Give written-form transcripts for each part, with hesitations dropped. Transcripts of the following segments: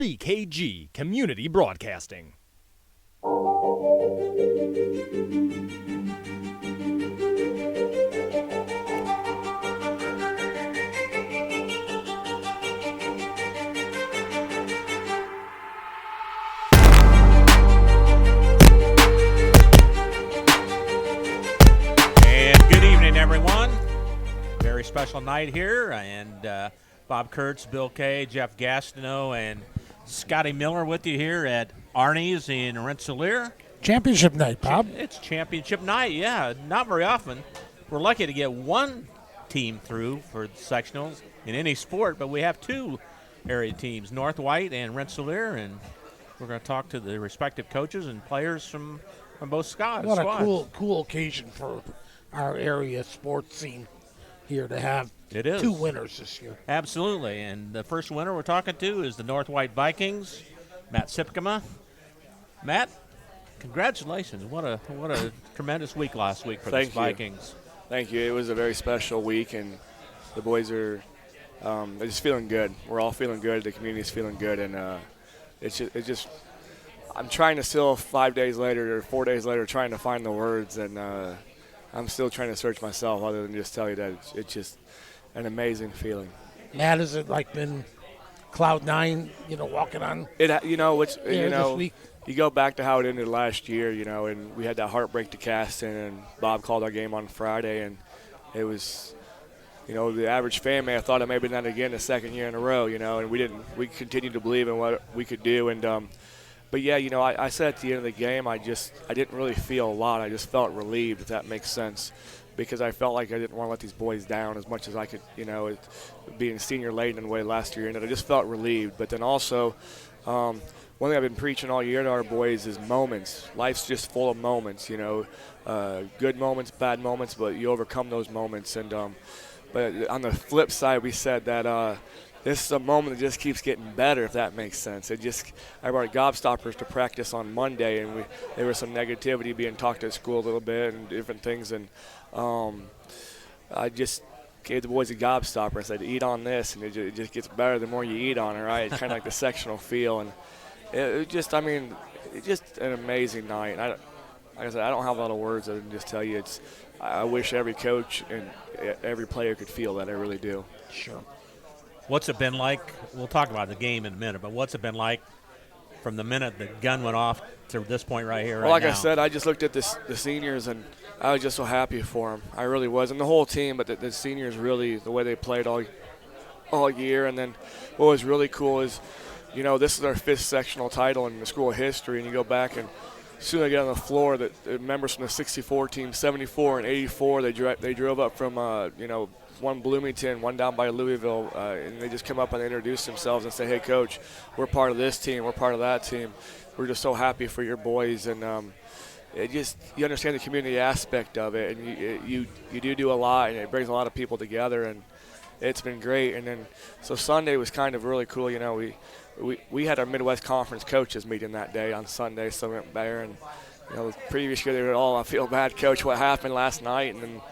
BKG Community Broadcasting. Good evening, everyone. Very special night here, and Bob Kurtz, Bill Kay, Jeff Gastineau, and Scotty Miller with you here at Arnie's in Rensselaer. Championship night, Bob. It's championship night, yeah. Not very often. We're lucky to get one team through for the sectionals in any sport, but we have two area teams, North White and Rensselaer, and we're going to talk to the respective coaches and players from both squads. What a cool occasion for our area sports scene here to have It is. two winners this year. Absolutely, and the first winner we're talking to is the North White Vikings, Matt Sipkema. Matt, congratulations! What a tremendous week last week for the Vikings. Thank you. It was a very special week, and the boys are they're just feeling good. We're all feeling good. The community's feeling good, and it's just. I'm trying to still 5 days later or 4 days later trying to find the words, and I'm still trying to search myself other than just tell you that it's just an amazing feeling. Matt, has it like been cloud nine, walking on It, this week? You go back to how it ended last year, and we had that heartbreak to Caston, and Bob called our game on Friday, and it was, the average fan may have thought it may have been that again the second year in a row, and we didn't. We continued to believe in what we could do, and but yeah, I said at the end of the game, I didn't really feel a lot. I just felt relieved, if that makes sense, because I felt like I didn't want to let these boys down as much as I could, being senior laden in the way last year, and I just felt relieved. But then also, one thing I've been preaching all year to our boys is moments. Life's just full of moments, good moments, bad moments, but you overcome those moments. And but on the flip side, we said that this is a moment that just keeps getting better, if that makes sense. I brought gobstoppers to practice on Monday, and there was some negativity being talked at school a little bit and different things. And I just gave the boys a gobstopper. I said, eat on this, and it just gets better the more you eat on it, right? It's kind of like the sectional feel. And it's just an amazing night. And like I said, I don't have a lot of words other than just tell you I wish every coach and every player could feel that. I really do. Sure. What's it been like? We'll talk about the game in a minute, but what's it been like from the minute the gun went off to this point right here, well, right like now? I said, I just looked at the seniors, and I was just so happy for them. I really was, and the whole team, but the seniors really, the way they played all year. And then what was really cool is, this is our 5th sectional title in the school history, and you go back and as soon as I get on the floor, the members from the 64 team, 74 and 84, they drove up from, one Bloomington, one down by Louisville, and they just come up and introduce themselves and say, hey, Coach, we're part of this team, we're part of that team. We're just so happy for your boys. And you understand the community aspect of it, and you do a lot, and it brings a lot of people together, and it's been great. And then so Sunday was kind of really cool. We had our Midwest Conference coaches meeting that day on Sunday, so we went there, and the previous year they were all, I feel bad, Coach, what happened last night, and then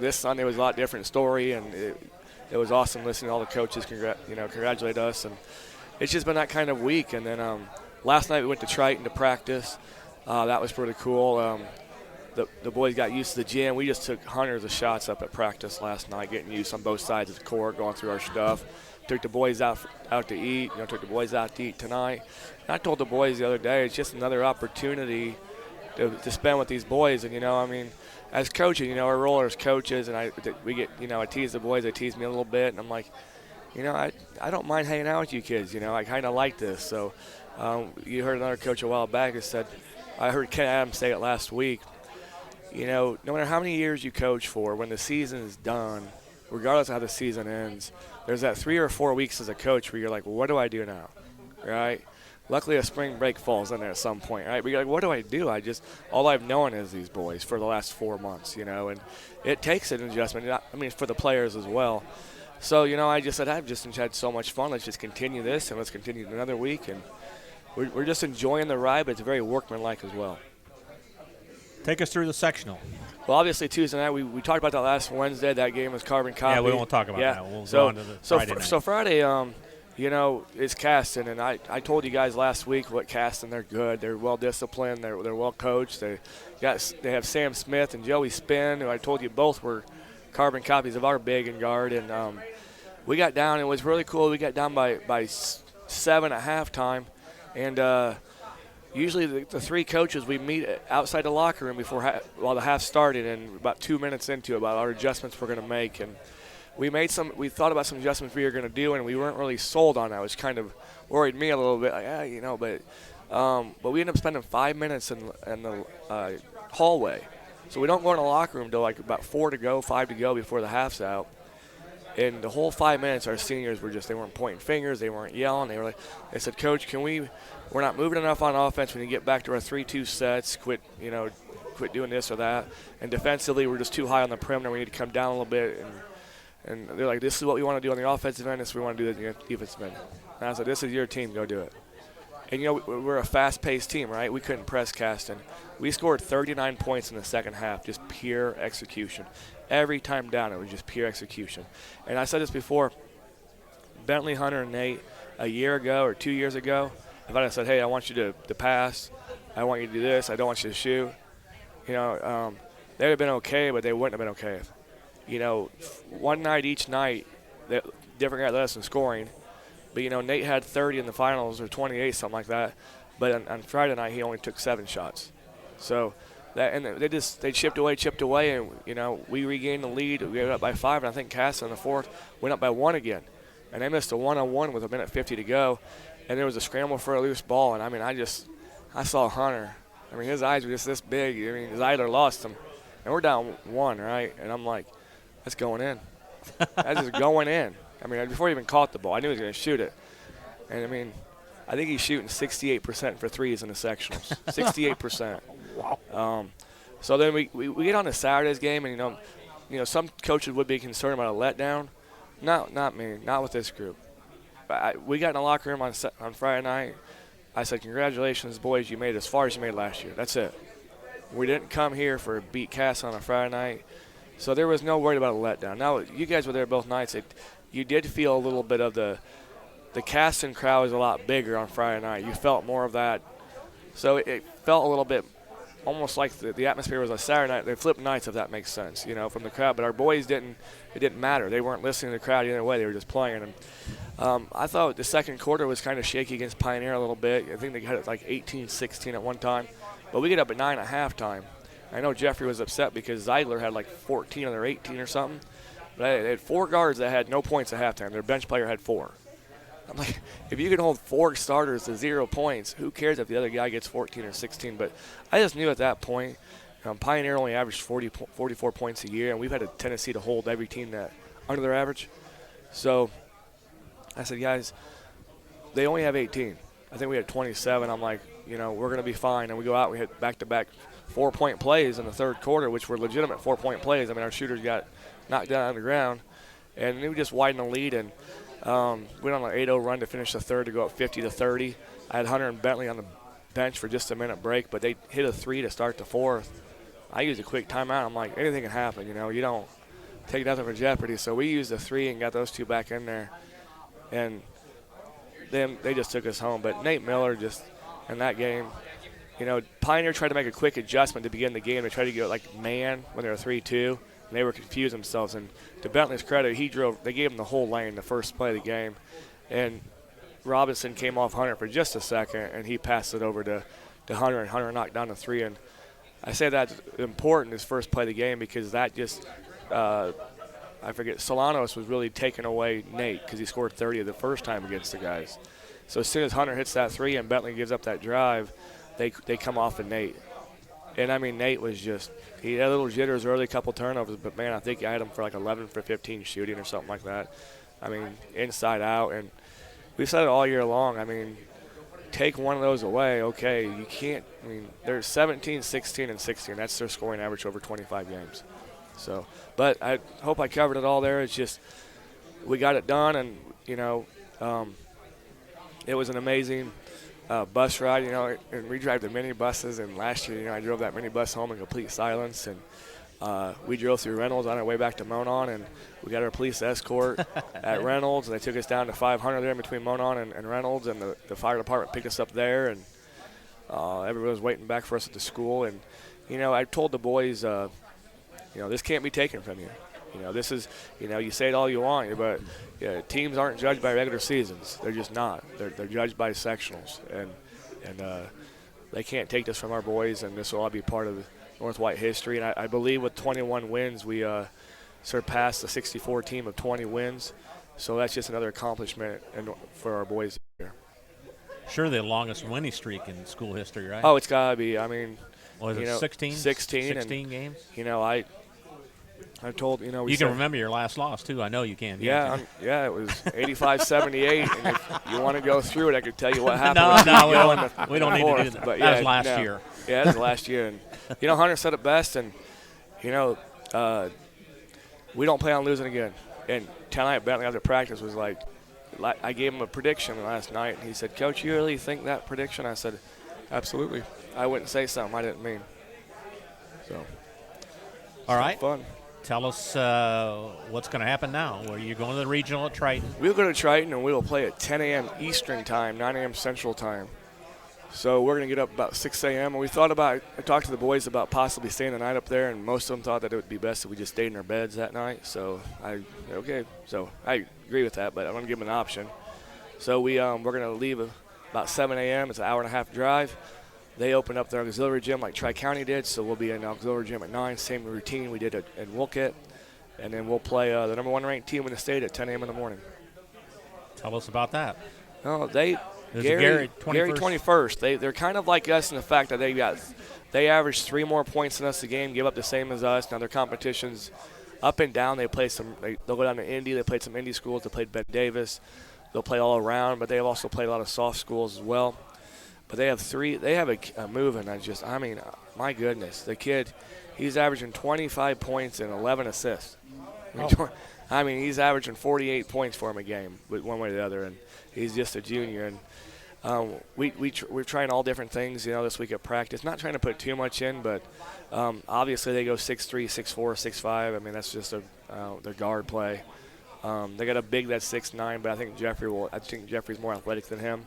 this Sunday was a lot different story, and it was awesome listening to all the coaches congratulate us, and it's just been that kind of week. And then last night we went to Triton to practice. That was pretty cool. The boys got used to the gym. We just took hundreds of shots up at practice last night, getting used on both sides of the court, going through our stuff. Took the boys out to eat. Took the boys out to eat tonight. And I told the boys the other day, it's just another opportunity to spend with these boys. And as coaches, our role as coaches, and I tease the boys, they tease me a little bit, and I'm like, I don't mind hanging out with you kids. I kind of like this. So you heard another coach a while back who said, I heard Ken Adams say it last week, no matter how many years you coach for, when the season is done, regardless of how the season ends, there's that 3 or 4 weeks as a coach where you're like, well, what do I do now, right? Luckily, a spring break falls in there at some point, right? But you're like, what do I do? All I've known is these boys for the last 4 months, and it takes an adjustment. For the players as well. So, I just said, I've just had so much fun. Let's just continue this, and let's continue another week. And we're just enjoying the ride, but it's very workmanlike as well. Take us through the sectional. Well, obviously Tuesday night, we talked about that last Wednesday. That game was carbon copy. Yeah, we won't talk about that. We'll go on to the Friday night. So Friday, it's Caston, and I told you guys last week what Caston, they're good. They're well disciplined. They're well coached. They have Sam Smith and Joey Spinn, who I told you both were carbon copies of our big and guard. And we got down. It was really cool. We got down by 7 at halftime, and usually the three coaches, we meet outside the locker room while the half started, and about 2 minutes into it, about our adjustments we're going to make. And we thought about some adjustments we were going to do, and we weren't really sold on that. It was kind of worried me a little bit, but we ended up spending 5 minutes in the hallway. So we don't go in the locker room till like about 4 to go, 5 to go before the half's out. And the whole 5 minutes, our seniors they weren't pointing fingers, they weren't yelling. They said, Coach, we're not moving enough on offense. We need to get back to our 3-2 sets, quit doing this or that. And defensively, we're just too high on the perimeter. We need to come down a little bit. And they're like, this is what we want to do on the offensive end, this is what we want to do on the defensive end. And I said, this is your team, go do it. And, we're a fast-paced team, right? We couldn't press Caston. We scored 39 points in the second half, just pure execution. Every time down, it was just pure execution. And I said this before, Bentley, Hunter, and Nate, a year ago or 2 years ago, if I had said, hey, I want you to pass, I want you to do this, I don't want you to shoot, they would have been okay, but they wouldn't have been okay. One night each night, different guy led us in scoring. But, Nate had 30 in the finals or 28, something like that. But on Friday night, he only took 7 shots. So they chipped away, and, we regained the lead. We got up by 5, and I think Cass in the fourth went up by 1 again. And they missed a one-on-one with 1:50 to go. And there was a scramble for a loose ball. And, I saw Hunter. His eyes were just this big. His idler lost him. And we're down 1, right? And I'm like, that's going in. That's just going in. Before he even caught the ball, I knew he was going to shoot it. And, I think he's shooting 68% for threes in the sectionals. 68%. Wow. So then we get on to Saturday's game, and, some coaches would be concerned about a letdown. No, not me. Not with this group. We got in the locker room on Friday night. I said, congratulations, boys. You made it as far as you made last year. That's it. We didn't come here for a beat Cass on a Friday night. So there was no worry about a letdown. Now, you guys were there both nights. You did feel a little bit of the Caston crowd was a lot bigger on Friday night. You felt more of that. So it felt a little bit almost like the atmosphere was a Saturday night. They flipped nights, if that makes sense, from the crowd. But our boys it didn't matter. They weren't listening to the crowd either way. They were just playing. And I thought the second quarter was kind of shaky against Pioneer a little bit. I think they had it like 18-16 at one time. But we get up at 9 at halftime. I know Jeffrey was upset because Zeidler had like 14 of their 18 or something. But they had 4 guards that had no points at halftime. Their bench player had 4. I'm like, if you can hold 4 starters to 0 points, who cares if the other guy gets 14 or 16? But I just knew at that point, Pioneer only averaged 44 points a year, and we've had a tendency to hold every team that under their average. So I said, guys, they only have 18. I think we had 27. I'm like, we're going to be fine. And we go out, we hit back-to-back 4-point plays in the third quarter, which were legitimate 4-point plays. Our shooters got knocked down on the ground, and we just widened the lead and went on an 8-0 run to finish the third to go up 50-30. I had Hunter and Bentley on the bench for just a minute break, but they hit a 3 to start the fourth. I used a quick timeout. I'm like, anything can happen, you don't take nothing for jeopardy. So we used the 3 and got those 2 back in there, and then they just took us home. But Nate Miller just in that game, Pioneer tried to make a quick adjustment to begin the game. They tried to go like man when they were 3-2. And they were confused themselves. And to Bentley's credit, they gave him the whole lane the first play of the game. And Robinson came off Hunter for just a second, and he passed it over to Hunter, and Hunter knocked down the 3. And I say that's important, his first play of the game, because that just Solanos was really taking away Nate because he scored 30 the first time against the guys. So as soon as Hunter hits that 3 and Bentley gives up that drive, they come off of Nate. And, Nate was just – he had little jitters early, a couple turnovers, but, man, I think I had him for like 11 for 15 shooting or something like that. Inside out. And we've said it all year long. Take one of those away, okay. You can't – they're 17, 16, and 16. That's their scoring average over 25 games. So, but I hope I covered it all there. It's just we got it done, and, it was an amazing – bus ride, and we drive the mini buses, and last year, I drove that mini bus home in complete silence, and We drove through Reynolds on our way back to Monon, and we got our police escort at Reynolds, and they took us down to 500 there in between Monon and Reynolds, and the fire department picked us up there, and everybody was waiting back for us at the school. And, I told the boys, this can't be taken from you. This is, you say it all you want, but teams aren't judged by regular seasons. They're just not. They're judged by sectionals, and they can't take this from our boys, and this will all be part of the North White history. And I believe with 21 wins, we surpassed the 64 team of 20 wins. So that's just another accomplishment for our boys here. Sure, the longest winning streak in school history, right? Oh, it's got to be. I mean, was it 16? 16 games? I told, you can remember your last loss, too. I know you can. Yeah, it was 85-78. And if you want to go through it, I could tell you what happened. No, we don't need to do that. But that was last year. Yeah, that was last year. And, Hunter said it best, and, we don't plan on losing again. And tonight, Bentley after practice was like, I gave him a prediction last night, and he said, Coach, you really think that prediction? I said, absolutely. I wouldn't say something I didn't mean. So, all right. Fun. Tell us what's going to happen now. Are you going to the regional at Triton? We'll go to Triton, and we will play at 10 a.m. Eastern time, 9 a.m. Central time. So we're going to get up about 6 a.m. And I talked to the boys about possibly staying the night up there, and most of them thought that it would be best if we just stayed in our beds that night. So So I agree with that, but I'm going to give them an option. So we're going to leave about 7 a.m. It's an hour and a half drive. They opened up their auxiliary gym like Tri-County did, so we'll be in the auxiliary gym at 9, same routine we did in Wolcott. And then we'll play the number 1 ranked team in the state at 10 a.m. in the morning. Tell us about that. Oh, Gary 21st. They're kind of like us in the fact that they average 3 more points than us a game, give up the same as us. Now their competition's up and down. They'll go down to Indy. They played some Indy schools. They played Ben Davis. They'll play all around, but they've also played a lot of soft schools as well. But they have a move, and my goodness, the kid, he's averaging 25 points and 11 assists. He's averaging 48 points for him a game, one way or the other, and he's just a junior. And we're trying all different things, this week at practice. Not trying to put too much in, but obviously they go 6'3", 6'4", 6'5". That's just their guard play. They got a big that's 6'9", but I think Jeffrey's more athletic than him.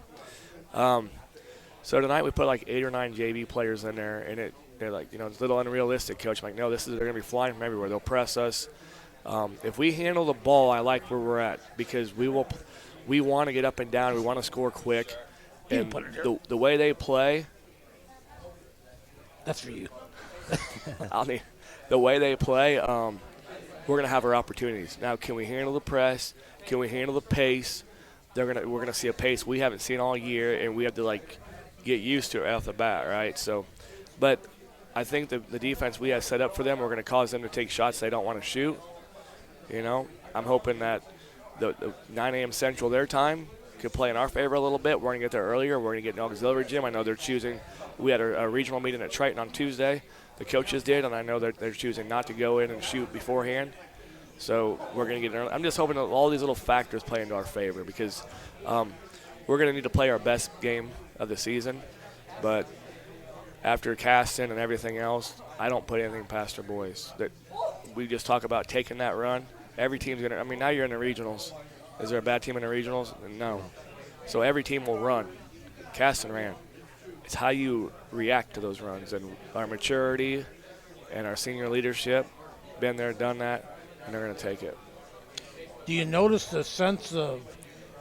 So tonight we put like 8 or 9 JV players in there, and they're like, it's a little unrealistic, Coach. I'm like, no, they're going to be flying from everywhere. They'll press us. If we handle the ball, I like where we're at because we want to get up and down. We want to score quick. And the way they play. That's for you. The way they play, we're going to have our opportunities. Now, can we handle the press? Can we handle the pace? We're going to see a pace we haven't seen all year, and we have to get used to it off the bat, right? So, but I think the defense we have set up for them, we're going to cause them to take shots they don't want to shoot. I'm hoping that the 9 a.m. Central their time could play in our favor a little bit. We're going to get there earlier. We're going to get an auxiliary gym. I know they're choosing. We had a regional meeting at Triton on Tuesday. The coaches did, and I know they're choosing not to go in and shoot beforehand. So we're going to get – I'm just hoping that all these little factors play into our favor because we're going to need to play our best game of the season. But after Caston and everything else, I don't put anything past our boys. That we just talk about taking that run. Every team's going to – now you're in the regionals. Is there a bad team in the regionals? No. So every team will run. Caston ran. It's how you react to those runs. And our maturity and our senior leadership, been there, done that, and they're going to take it. Do you notice the sense of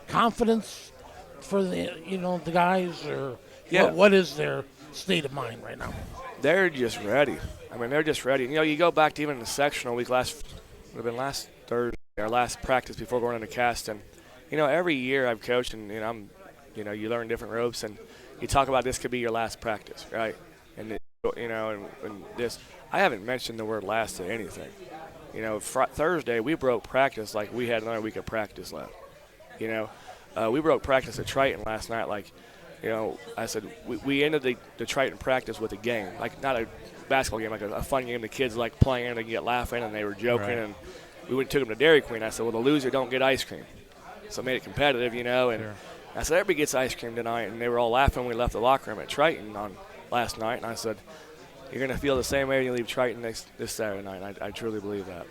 confidence for the guys, or what is their state of mind right now? They're just ready. They're just ready. You go back to even the sectional week last Thursday, our last practice before going into Caston. Every year I've coached, and you learn different ropes, and you talk about this could be your last practice, right? And and this, I haven't mentioned the word last to anything. Thursday we broke practice like we had another week of practice left. We broke practice at Triton last night. I said we ended the Triton practice with a game, like not a basketball game, like a fun game the kids like playing and they get laughing and they were joking. Right. And we went and took them to Dairy Queen. I said, well, the loser don't get ice cream. So I made it competitive, and sure. I said, everybody gets ice cream tonight, and they were all laughing when we left the locker room at Triton on last night. And I said, you're going to feel the same way when you leave Triton this Saturday night. I truly believe that.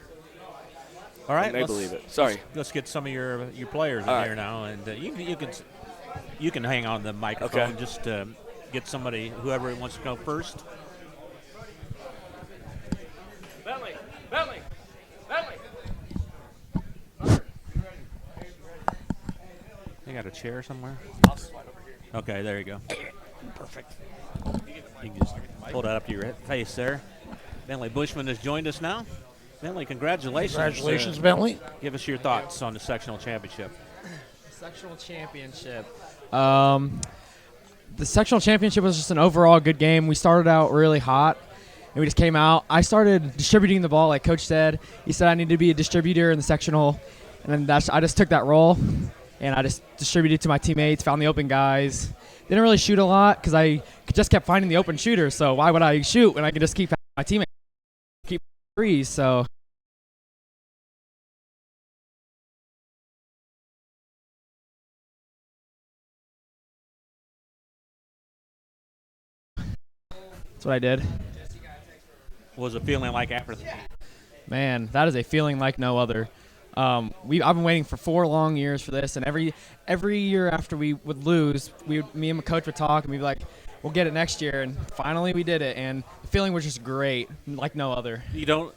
All right, And they believe it. Sorry. Let's get some of your players in here now, and you can hang on the microphone. Okay. Just get somebody, whoever wants to go first. Bentley. You got a chair somewhere? Okay, there you go. Perfect. You can just hold that up to your face there. Bentley Bushman has joined us now. Bentley, congratulations. Congratulations, Bentley. Give us your thoughts on the sectional championship. Sectional championship. The sectional championship was just an overall good game. We started out really hot, and we just came out. I started distributing the ball, like Coach said. He said I need to be a distributor in the sectional, and then I just took that role, and I just distributed to my teammates, found the open guys. Didn't really shoot a lot because I just kept finding the open shooters, so why would I shoot when I could just keep my teammates keep threes, so. That's what I did. What was it feeling like after the Man, that is a feeling like no other. I've been waiting for 4 long years for this, and every year after we would lose, me and my coach would talk, and we'd be like, we'll get it next year, and finally we did it, and the feeling was just great, like no other. You don't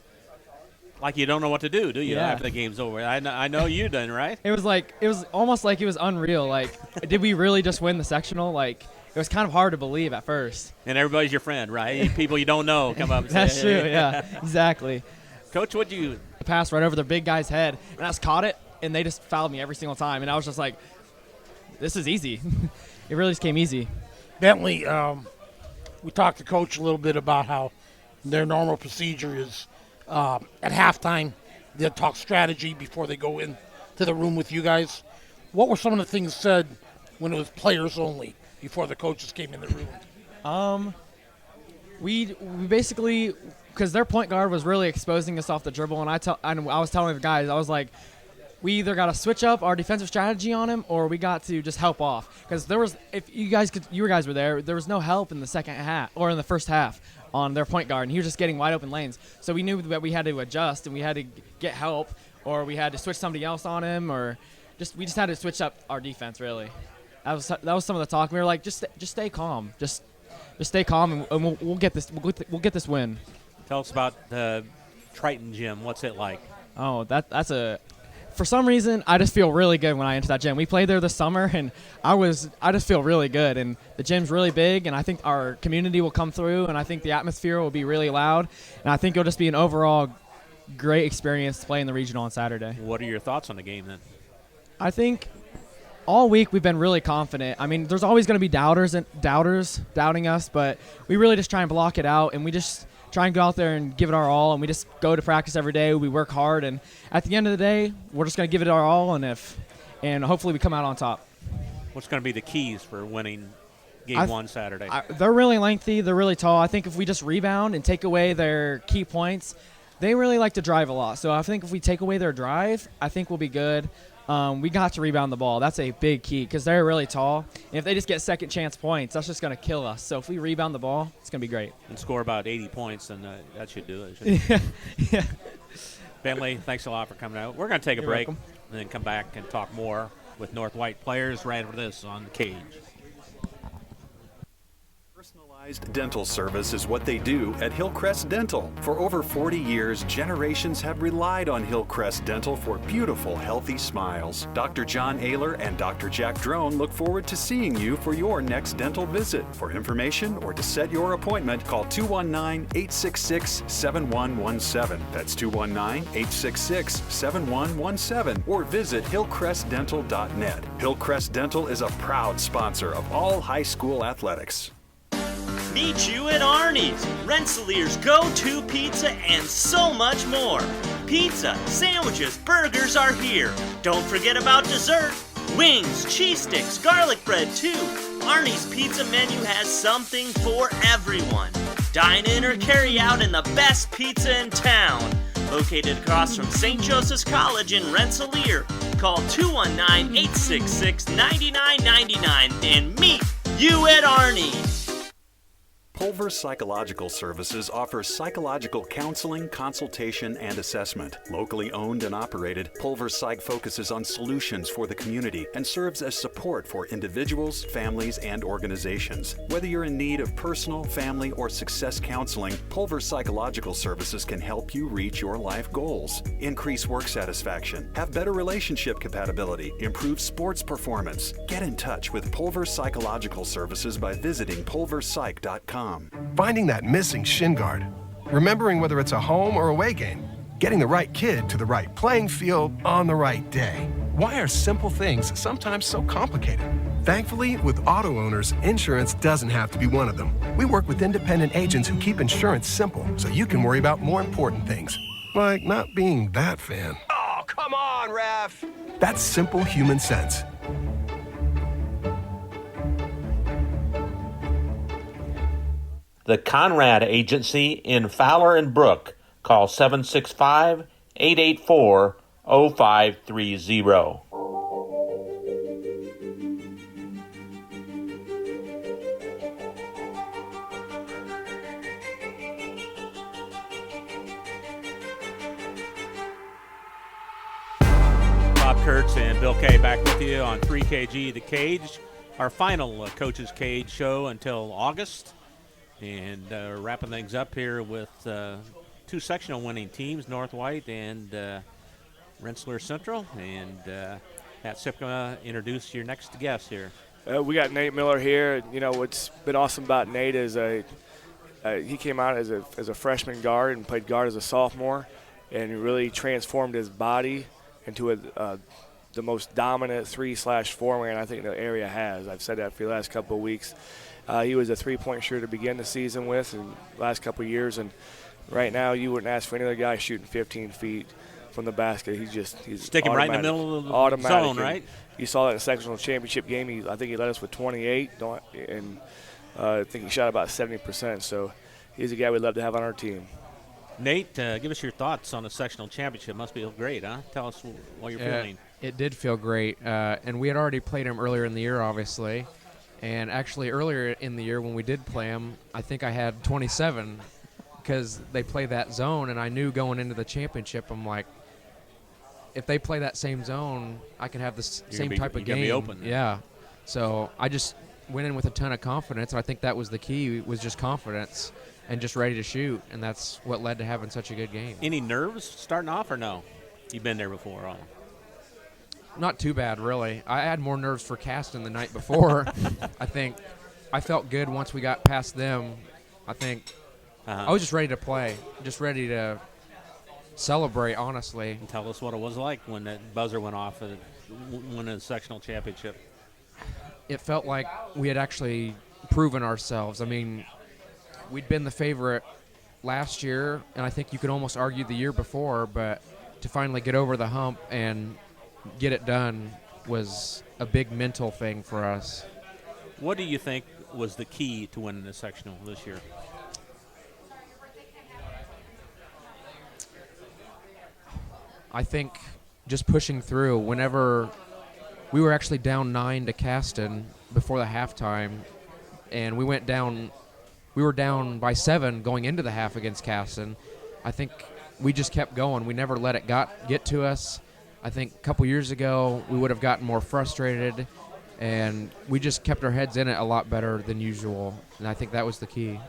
know what to do you? Yeah. After the game's over. I know you done, right? It was almost like it was unreal. Like, did we really just win the sectional? Like, it was kind of hard to believe at first. And everybody's your friend, right? People you don't know come up and say, That's true, hey. yeah, exactly. Coach, what'd you The pass right over the big guy's head, and I just caught it, and they just fouled me every single time, and I was just like, this is easy. It really just came easy. Bentley, we talked to Coach a little bit about how their normal procedure is at halftime, they'll talk strategy before they go into the room with you guys. What were some of the things said when it was players only before the coaches came in the room? We basically, because their point guard was really exposing us off the dribble, and I was telling the guys, I was like, we either got to switch up our defensive strategy on him, or we got to just help off. Because if you guys were there was no help in the second half or in the first half on their point guard, and he was just getting wide open lanes. So we knew that we had to adjust, and we had to get help, or we had to switch somebody else on him, or we just had to switch up our defense. Really, that was some of the talk. We were like, just stay calm, just stay calm, and we'll get this. We'll get this win. tell us about the Triton gym? What's it like? Oh, for some reason, I just feel really good when I enter that gym. We played there this summer, and I just feel really good. And the gym's really big, and I think our community will come through, and I think the atmosphere will be really loud. And I think it'll just be an overall great experience to play in the regional on Saturday. What are your thoughts on the game then? I think all week we've been really confident. I mean, there's always going to be doubters doubting us, but we really just try and block it out, and we just try and go out there and give it our all, and we just go to practice every day. We work hard, and at the end of the day, we're just going to give it our all, and hopefully we come out on top. What's going to be the keys for winning Game 1 Saturday? They're really lengthy. They're really tall. I think if we just rebound and take away their key points, they really like to drive a lot. So I think if we take away their drive, I think we'll be good. We got to rebound the ball. That's a big key because they're really tall. And if they just get second chance points, that's just going to kill us. So if we rebound the ball, it's going to be great. And score about 80 points, then that should do it. Yeah. Bentley, thanks a lot for coming out. We're going to take a break welcome. and then come back and talk more with North White players right after this on Kage. Personalized dental service is what they do at Hillcrest Dental. For over 40 years, generations have relied on Hillcrest Dental for beautiful, healthy smiles. Dr. John Ayler and Dr. Jack Drone look forward to seeing you for your next dental visit. For information or to set your appointment, call 219-866-7117. That's 219-866-7117. Or visit hillcrestdental.net. Hillcrest Dental is a proud sponsor of all high school athletics. Meet you at Arnie's, Rensselaer's go-to pizza and so much more. Pizza, sandwiches, burgers are here. Don't forget about dessert. Wings, cheese sticks, garlic bread too. Arnie's pizza menu has something for everyone. Dine in or carry out in the best pizza in town. Located across from St. Joseph's College in Rensselaer. Call 219-866-9999 and meet you at Arnie's. Pulver Psychological Services offers psychological counseling, consultation, and assessment. Locally owned and operated, Pulver Psych focuses on solutions for the community and serves as support for individuals, families, and organizations. Whether you're in need of personal, family, or success counseling, Pulver Psychological Services can help you reach your life goals. Increase work satisfaction, have better relationship compatibility, improve sports performance. Get in touch with Pulver Psychological Services by visiting pulverpsych.com. Finding that missing shin guard, remembering whether it's a home or away game, getting the right kid to the right playing field on the right day. Why are simple things sometimes so complicated? Thankfully, with auto owners, insurance doesn't have to be one of them. We work with independent agents who keep insurance simple so you can worry about more important things, like not being that fan. Oh, come on, ref! That's simple human sense. The Conrad Agency in Fowler and Brook. Call 765-884-0530. Bob Kurtz and Bill Kay back with you on 3KG The Cage, our final Coach's Cage show until August. And wrapping things up here with two sectional winning teams, North White and Rensselaer Central. And Matt Sipka, introduce your next guest here. We got Nate Miller here. You know, what's been awesome about Nate is he came out as a freshman guard and played guard as a sophomore, and really transformed his body into the most dominant 3/4 man I think the area has. I've said that for the last couple of weeks. He was a three-point shooter to begin the season with in the last couple of years, and right now you wouldn't ask for any other guy shooting 15 feet from the basket. He's sticking right in the middle of the zone, right? You saw that in the sectional championship game. I think he led us with 28, and I think he shot about 70%. So he's a guy we'd love to have on our team. Nate, give us your thoughts on the sectional championship. Must feel great, huh? Tell us what you're feeling. It did feel great, and we had already played him earlier in the year, obviously. And actually, earlier in the year when we did play them, I think I had 27 because they play that zone. And I knew going into the championship, I'm like, if they play that same zone, I can have the same type of game. Be open. Yeah. So I just went in with a ton of confidence. And I think that was the key, was just confidence and just ready to shoot. And that's what led to having such a good game. Any nerves starting off or no? You've been there before, huh? Not too bad, really. I had more nerves for Caston the night before. I think I felt good once we got past them. I think I was just ready to play, just ready to celebrate, honestly. And tell us what it was like when that buzzer went off and won a sectional championship. It felt like we had actually proven ourselves. I mean, we'd been the favorite last year, and I think you could almost argue the year before, but to finally get over the hump and get it done was a big mental thing for us. What do you think was the key to winning the sectional this year? I think just pushing through. Whenever we were actually down 9 to Caston before the halftime, and we were down by 7 going into the half against Caston. I think we just kept going. We never let it get to us. I think a couple years ago we would have gotten more frustrated, and we just kept our heads in it a lot better than usual, and I think that was the key.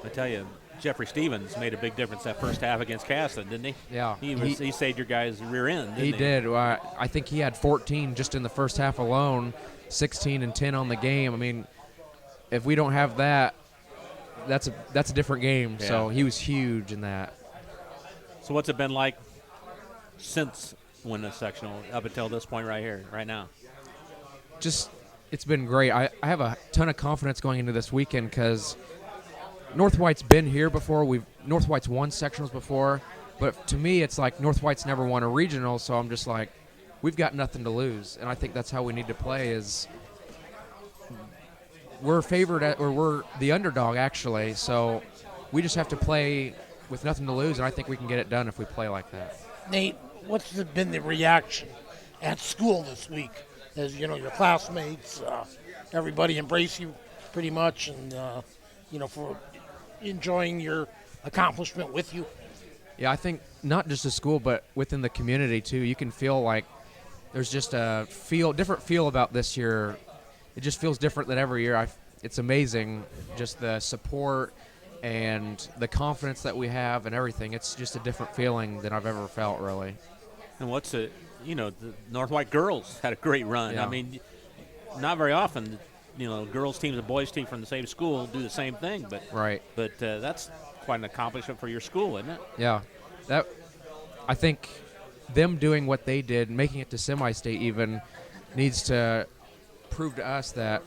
I tell you, Jeffrey Stevens made a big difference that first half against Caston, didn't he? Yeah. He saved your guys' rear end, didn't he? He did. I think he had 14 just in the first half alone, 16 and 10 on the game. I mean, if we don't have that, that's a different game. Yeah. So he was huge in that. So what's it been like since winning the sectional up until this point right here, right now? Just, it's been great. I have a ton of confidence going into this weekend because North White's been here before. North White's won sectionals before, but to me it's like North White's never won a regional, so I'm just like, we've got nothing to lose, and I think that's how we need to play. Is we're favored or we're the underdog actually, so we just have to play with nothing to lose, and I think we can get it done if we play like that. Nate, what's been the reaction at school this week? As you know, your classmates, everybody embrace you pretty much, and enjoying your accomplishment with you? Yeah, I think not just the school, but within the community too. You can feel like there's just a different feel about this year. It just feels different than every year. It's amazing, just the support and the confidence that we have and everything. It's just a different feeling than I've ever felt, really. And the North White girls had a great run. Yeah. I mean, not very often, girls teams and boys team from the same school do the same thing. But right. But that's quite an accomplishment for your school, isn't it? Yeah, I think them doing what they did, making it to semi-state even, needs to prove to us that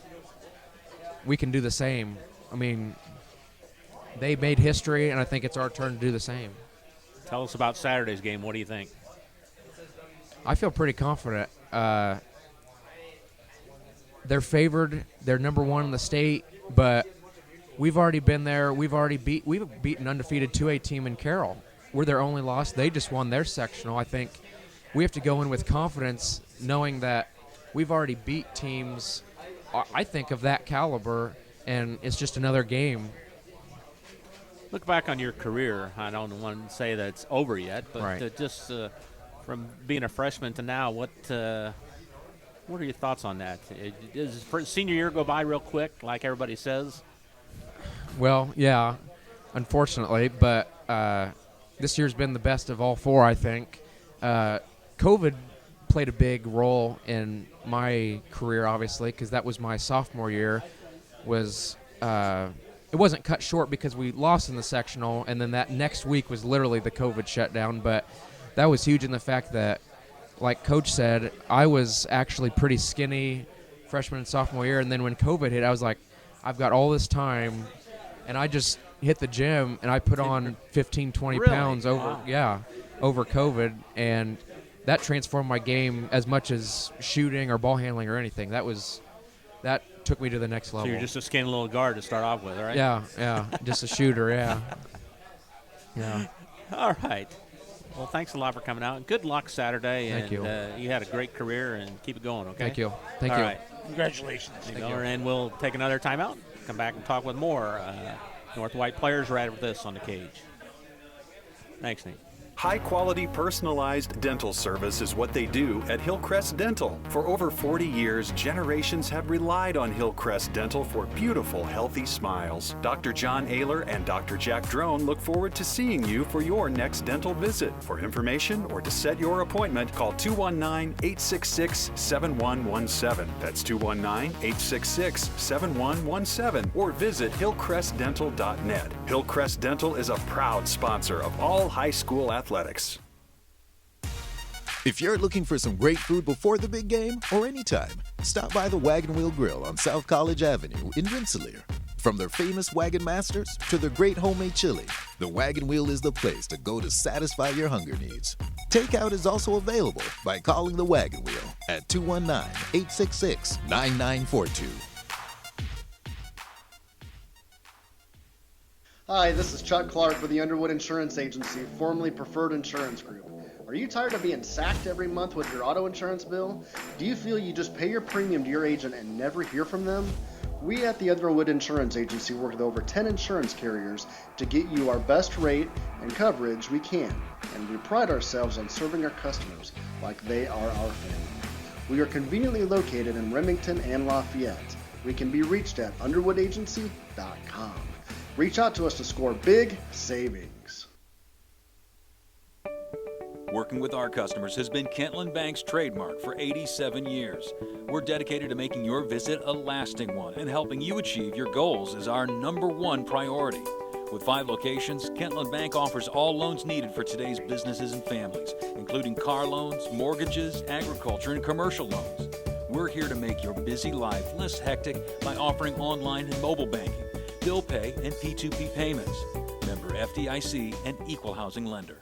we can do the same. I mean, they made history, and I think it's our turn to do the same. Tell us about Saturday's game. What do you think? I feel pretty confident. They're favored. They're number one in the state, but we've already been there. We've beaten undefeated 2A team in Carroll. We're their only loss. They just won their sectional. I think we have to go in with confidence, knowing that we've already beat teams, I think, of that caliber, and it's just another game. Look back on your career. I don't want to say that it's over yet, but right. just from being a freshman to now, what are your thoughts on that? Does senior year go by real quick, like everybody says? Well, yeah, unfortunately, but this year's been the best of all four, I think. COVID played a big role in my career, obviously, because that was my sophomore year. It wasn't cut short because we lost in the sectional, and then that next week was literally the COVID shutdown, but that was huge in the fact that, like Coach said, I was actually pretty skinny freshman and sophomore year, and then when COVID hit, I was like, I've got all this time, and I just hit the gym, and I put on 15, 20 really? Pounds over COVID, and that transformed my game as much as shooting or ball handling or anything. That took me to the next level. So you're just a skinny little guard to start off with, right? Yeah, just a shooter, yeah. Yeah. All right. Well, thanks a lot for coming out. Good luck Saturday. Thank you. You had a great career, and keep it going, okay? Thank you. Thank All you. right. Congratulations. Thank you. And we'll take another timeout, come back and talk with more North White players right with this on the cage. Thanks, Nate. High-quality, personalized dental service is what they do at Hillcrest Dental. For over 40 years, generations have relied on Hillcrest Dental for beautiful, healthy smiles. Dr. John Ayler and Dr. Jack Drone look forward to seeing you for your next dental visit. For information or to set your appointment, call 219-866-7117. That's 219-866-7117. Or visit hillcrestdental.net. Hillcrest Dental is a proud sponsor of all high school athletics. If you're looking for some great food before the big game or anytime, stop by the Wagon Wheel Grill on South College Avenue in Rensselaer. From their famous Wagon Masters to their great homemade chili, the Wagon Wheel is the place to go to satisfy your hunger needs. Takeout is also available by calling the Wagon Wheel at 219-866-9942. Hi, this is Chuck Clark with the Underwood Insurance Agency, formerly Preferred Insurance Group. Are you tired of being sacked every month with your auto insurance bill? Do you feel you just pay your premium to your agent and never hear from them? We at the Underwood Insurance Agency work with over 10 insurance carriers to get you our best rate and coverage we can, and we pride ourselves on serving our customers like they are our family. We are conveniently located in Remington and Lafayette. We can be reached at underwoodagency.com. Reach out to us to score big savings. Working with our customers has been Kentland Bank's trademark for 87 years. We're dedicated to making your visit a lasting one, and helping you achieve your goals is our #1 priority. With 5 locations, Kentland Bank offers all loans needed for today's businesses and families, including car loans, mortgages, agriculture, and commercial loans. We're here to make your busy life less hectic by offering online and mobile banking, bill pay, and P2P payments. Member FDIC and equal housing lender.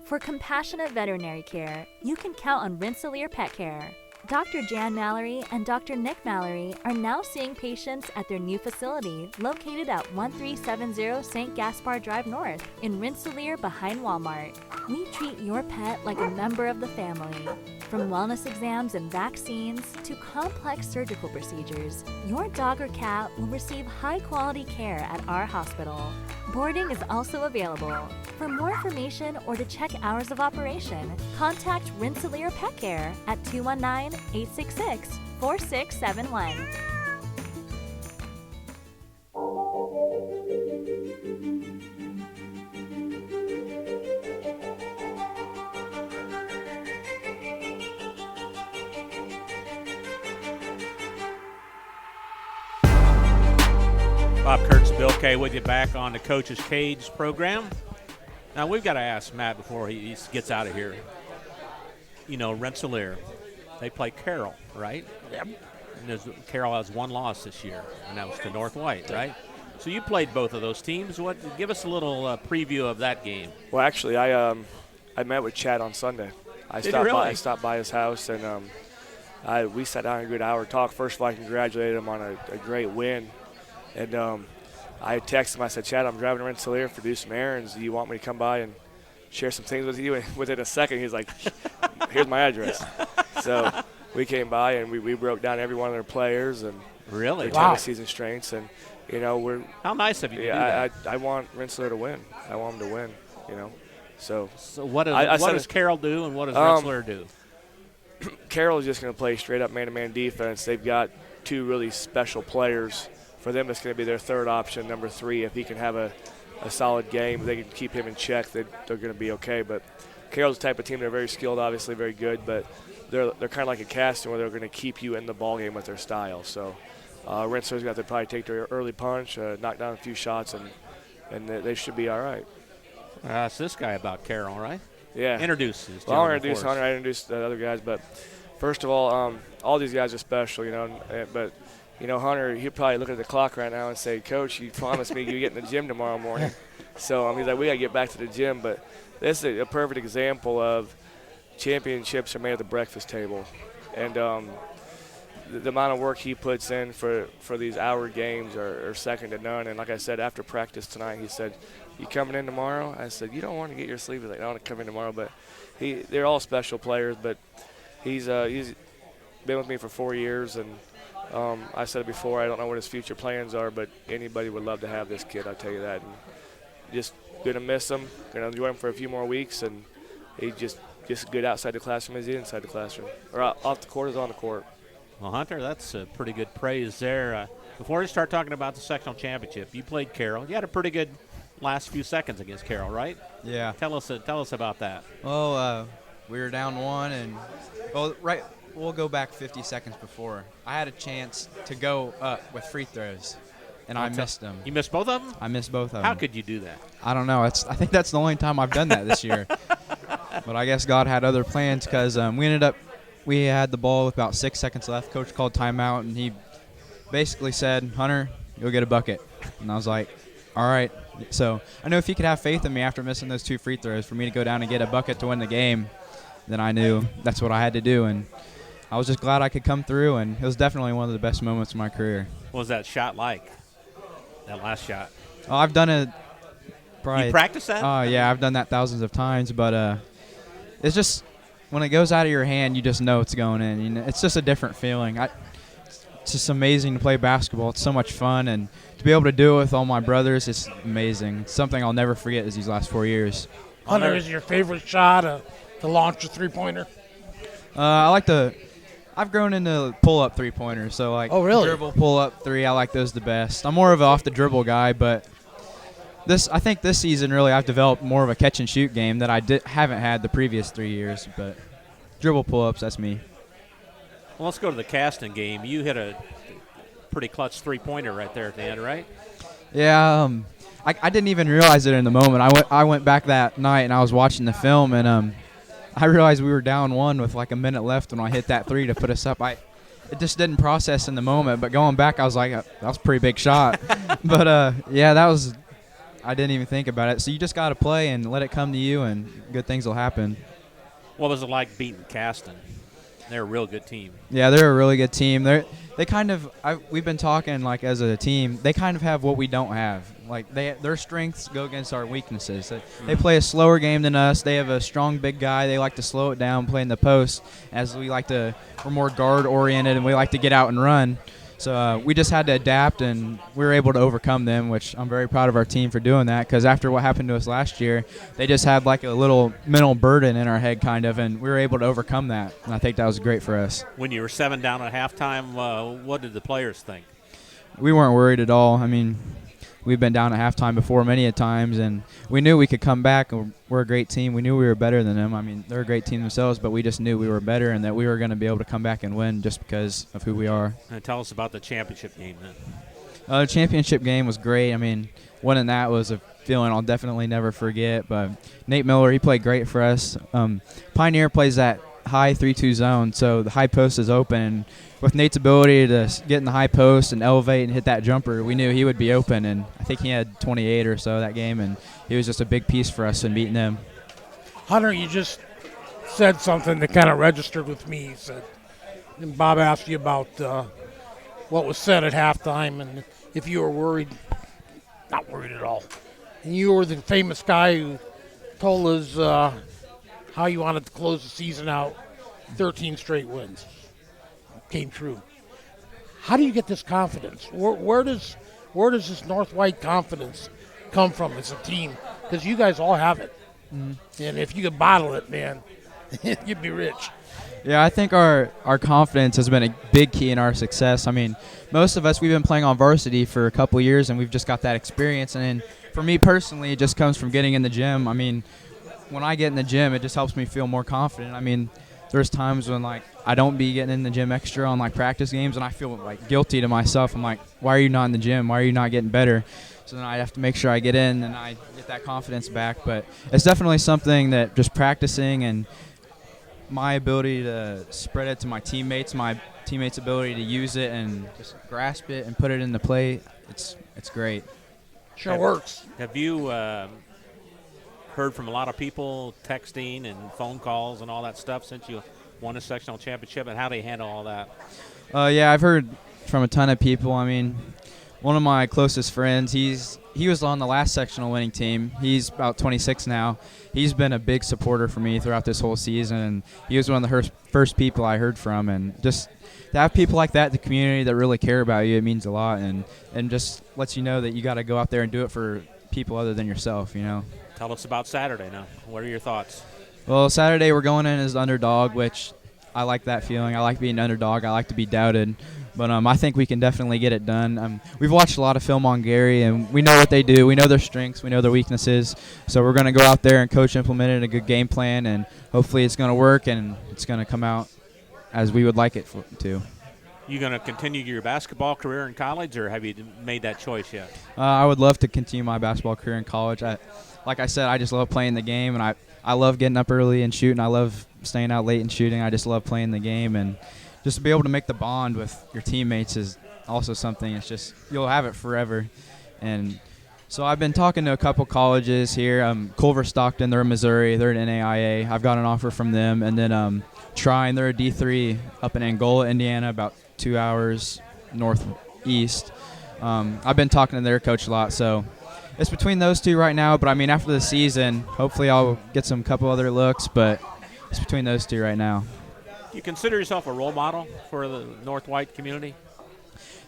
For compassionate veterinary care, you can count on Rensselaer Pet Care. Dr. Jan Mallory and Dr. Nick Mallory are now seeing patients at their new facility located at 1370 St. Gaspar Drive North in Rensselaer behind Walmart. We treat your pet like a member of the family. From wellness exams and vaccines to complex surgical procedures, your dog or cat will receive high-quality care at our hospital. Boarding is also available. For more information or to check hours of operation, contact Rensselaer Pet Care at 219-866-4671. Bob Kurtz, Bill Kay with you back on the Coach's Cage program. Now, we've got to ask Matt before he gets out of here. You know, Rensselaer, they play Carroll, right? Yep. And Carroll has one loss this year, and that was to North White, right? So you played both of those teams. Give us a little preview of that game. Well, actually, I met with Chad on Sunday. I stopped by his house, and we sat down and a good hour talk. First of all, I congratulated him on a great win. And I texted him. I said, Chad, I'm driving to Rensselaer to do some errands. Do you want me to come by and share some things with you? And within a second, he's like, here's my address. So we came by, and we broke down every one of their players and really their tennis season strengths. And, you know, how nice of you to do that. that. I want Rensselaer to win. I want them to win, you know. So what does Carroll do and what does Rensselaer do? Carroll is just going to play straight-up man-to-man defense. They've got two really special players. For them, it's going to be their third option, number 3. If he can have a solid game, they can keep him in check, they're going to be okay. But Carroll's the type of team, they're very skilled, obviously very good, but they're kind of like a casting where they're going to keep you in the ballgame with their style. So Rensselaer's got to probably take their early punch, knock down a few shots, and they should be all right. It's this guy about Carroll, right? Yeah. Introduce this I'll introduce Hunter. I introduced the other guys, but first of all these guys are special, you know, but – you know, Hunter, he'd probably look at the clock right now and say, Coach, you promised me you get in the gym tomorrow morning. So he's like, we got to get back to the gym. But this is a perfect example of championships are made at the breakfast table. And the amount of work he puts in for these hour games are second to none. And like I said, after practice tonight, he said, you coming in tomorrow? I said, you don't want to get your sleep. He's like, I want to come in tomorrow. But they're all special players. But he's been with me for 4 years, and I said it before, I don't know what his future plans are, but anybody would love to have this kid, I'll tell you that. And just going to miss him, going to enjoy him for a few more weeks, and he's just as good outside the classroom as he is inside the classroom. Or off the court as on the court. Well, Hunter, that's pretty good praise there. Before we start talking about the sectional championship, you played Carroll. You had a pretty good last few seconds against Carroll, right? Yeah. Tell us about that. Well, we were down 1, and we'll go back 50 seconds before. I had a chance to go up with free throws, and I missed them. You missed both of them? I missed both of them. How could you do that? I don't know. I think that's the only time I've done that this year. But I guess God had other plans because we had the ball with about 6 seconds left. Coach called timeout, and he basically said, Hunter, you'll get a bucket. And I was like, all right. So I knew if he could have faith in me after missing those 2 free throws for me to go down and get a bucket to win the game, then I knew that's what I had to do. And I was just glad I could come through, and it was definitely one of the best moments of my career. What was that shot like, that last shot? Oh, I've done it probably. You practiced that? Yeah, I've done that thousands of times, but it's just when it goes out of your hand, you just know it's going in. You know, it's just a different feeling. It's just amazing to play basketball. It's so much fun, and to be able to do it with all my brothers, it's amazing. It's something I'll never forget these last 4 years. Hunter, is your favorite shot to launch a three-pointer? I like I've grown into pull-up three-pointers, so like dribble, pull-up three, I like those the best. I'm more of an off-the-dribble guy, but I think this season really I've developed more of a catch-and-shoot game that I haven't had the previous 3 years, but dribble pull-ups, that's me. Well, let's go to the Caston game. You hit a pretty clutch three-pointer right there at the end, right? Yeah, I didn't even realize it in the moment. I went back that night, and I was watching the film, and I realized we were down 1 with like a minute left when I hit that 3 to put us up. It just didn't process in the moment, but going back, I was like, that was a pretty big shot. But, I didn't even think about it. So you just got to play and let it come to you, and good things will happen. What was it like beating Caston? They're a real good team. Yeah, they're a really good team. They kind of we've been talking like as a team. They kind of have what we don't have. Like their strengths go against our weaknesses. They play a slower game than us. They have a strong big guy. They like to slow it down, play in the post. As we're more guard oriented and we like to get out and run. So we just had to adapt, and we were able to overcome them, which I'm very proud of our team for doing that, because after what happened to us last year, they just had like a little mental burden in our head kind of, and we were able to overcome that, and I think that was great for us. When you were 7 down at halftime, what did the players think? We weren't worried at all. I mean, we've been down at halftime before many a times, and we knew we could come back. We're a great team. We knew we were better than them. I mean, they're a great team themselves, but we just knew we were better and that we were going to be able to come back and win just because of who we are. And tell us about the championship game then. The championship game was great. I mean, winning that was a feeling I'll definitely never forget. But Nate Miller, he played great for us. Pioneer plays that high 3-2 zone, so the high post is open. And with Nate's ability to get in the high post and elevate and hit that jumper, we knew he would be open. And I think he had 28 or so that game, and he was just a big piece for us in beating them. Hunter, you just said something that kind of registered with me. He said, and Bob asked you about what was said at halftime and if you were worried. Not worried at all. And you were the famous guy who told us how you wanted to close the season out, 13 straight wins. Came true. How do you get this confidence? Where does this North White confidence come from as a team? Because you guys all have it. Mm-hmm. And if you could bottle it, man, you'd be rich. Yeah, I think our confidence has been a big key in our success. I mean, most of us, we've been playing on varsity for a couple of years, and we've just got that experience. And for me personally, it just comes from getting in the gym. I mean, when I get in the gym, it just helps me feel more confident. I mean, there's times when, like, I don't be getting in the gym extra on, like, practice games, and I feel, like, guilty to myself. I'm like, why are you not in the gym? Why are you not getting better? So then I have to make sure I get in and I get that confidence back. But it's definitely something that just practicing and my ability to spread it to my teammates' ability to use it and just grasp it and put it into play, it's great. Sure works. Have you heard from a lot of people texting and phone calls and all that stuff since you won a sectional championship, and how do you handle all that? Yeah, I've heard from a ton of people. I mean, one of my closest friends, he was on the last sectional winning team. He's about 26 now. He's been a big supporter for me throughout this whole season, and he was one of the first people I heard from. And just to have people like that in the community that really care about you, it means a lot, and just lets you know that you got to go out there and do it for people other than yourself, you know. Tell us about Saturday now. What are your thoughts? Well, Saturday we're going in as the underdog, which I like that feeling. I like being an underdog. I like to be doubted. But I think we can definitely get it done. We've watched a lot of film on Gary, and we know what they do. We know their strengths. We know their weaknesses. So we're going to go out there and coach implemented a good game plan, and hopefully it's going to work and it's going to come out as we would like it to. You going to continue your basketball career in college, or have you made that choice yet? I would love to continue my basketball career in college. Like I said, I just love playing the game, and I love getting up early and shooting. I love staying out late and shooting. I just love playing the game, and just to be able to make the bond with your teammates is also something. It's just you'll have it forever. And so I've been talking to a couple colleges here. Culver, Stockton, they're in Missouri. They're in NAIA. I've got an offer from them. And then Trine, they're a D3 up in Angola, Indiana, about 2 hours northeast. I've been talking to their coach a lot, so it's between those two right now. But, I mean, after the season, hopefully I'll get some couple other looks, but it's between those two right now. You consider yourself a role model for the North White community?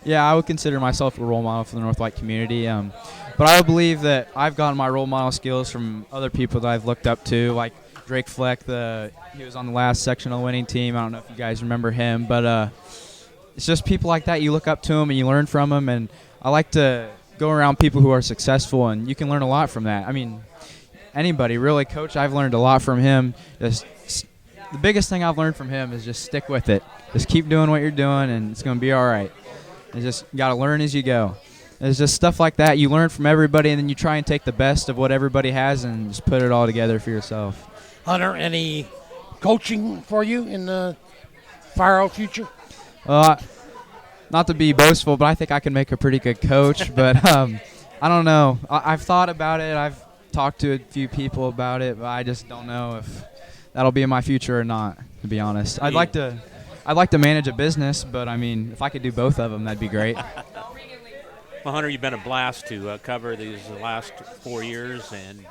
Yeah, I would consider myself a role model for the North White community. But I believe that I've gotten my role model skills from other people that I've looked up to, like Drake Fleck. He was on the last sectional winning team. I don't know if you guys remember him. But it's just people like that. You look up to them and you learn from them. And I like to go around people who are successful, and you can learn a lot from that. I mean, anybody, really. Coach, I've learned a lot from him. The biggest thing I've learned from him is just stick with it. Just keep doing what you're doing, and it's going to be all right. You just got to learn as you go. There's just stuff like that. You learn from everybody, and then you try and take the best of what everybody has and just put it all together for yourself. Hunter, any coaching for you in the far out future? Not to be boastful, but I think I can make a pretty good coach. But I don't know. I've thought about it. I've talked to a few people about it, but I just don't know if that'll be in my future or not. To be honest, I'd like to manage a business, but I mean, if I could do both of them, that'd be great. Well, Hunter, you've been a blast to cover these last 4 years, and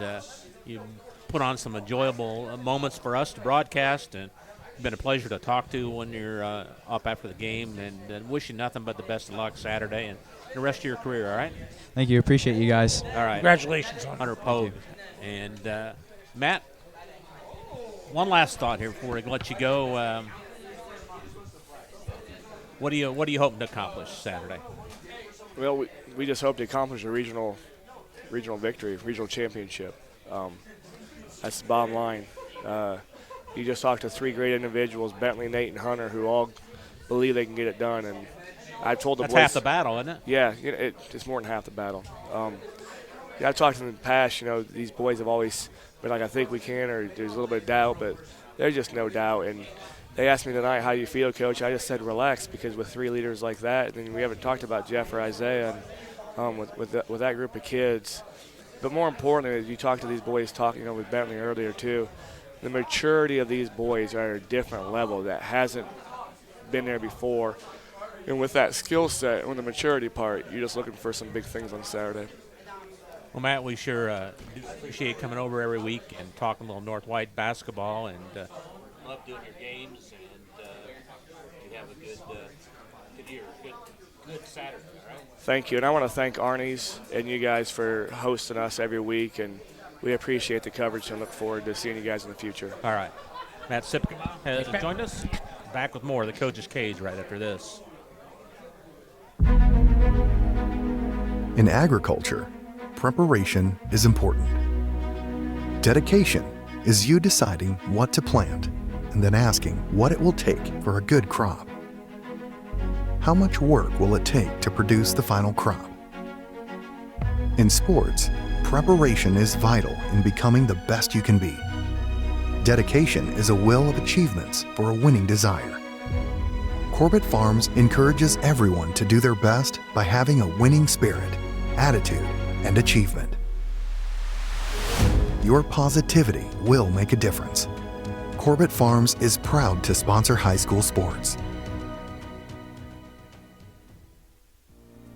you've put on some enjoyable moments for us to broadcast, and it's been a pleasure to talk to when you're up after the game, and wish you nothing but the best of luck Saturday and the rest of your career, all right? Thank you. Appreciate you guys. All right. Congratulations, Hunter Pogue. And Matt, one last thought here before we let you go. What are you hoping to accomplish Saturday? Well, we just hope to accomplish a regional victory, regional championship. That's the bottom line. You just talked to 3 great individuals, Bentley, Nate, and Hunter, who all believe they can get it done. And I've told the boys. That's half the battle, isn't it? Yeah, it's more than half the battle. I've talked to them in the past. These boys have always been like, I think we can, or there's a little bit of doubt, but there's just no doubt. And they asked me tonight, how do you feel, Coach? I just said relax, because with 3 leaders like that, and we haven't talked about Jeff or Isaiah, and with that group of kids. But more importantly, as you talk to these boys, with Bentley earlier too, the maturity of these boys are at a different level that hasn't been there before. And with that skill set and with the maturity part, you're just looking for some big things on Saturday. Well, Matt, we sure do appreciate coming over every week and talking a little North White basketball, and love doing your games, and you have a good year, good Saturday, all right? Thank you, and I want to thank Arnie's and you guys for hosting us every week, and we appreciate the coverage and look forward to seeing you guys in the future. All right. Matt Sipkema has joined us. Back with more of the Coach's Cage right after this. In agriculture, preparation is important. Dedication is you deciding what to plant and then asking what it will take for a good crop. How much work will it take to produce the final crop? In sports, preparation is vital in becoming the best you can be. Dedication is a will of achievements for a winning desire. Corbett Farms encourages everyone to do their best by having a winning spirit, attitude, and achievement. Your positivity will make a difference. Corbett Farms is proud to sponsor high school sports.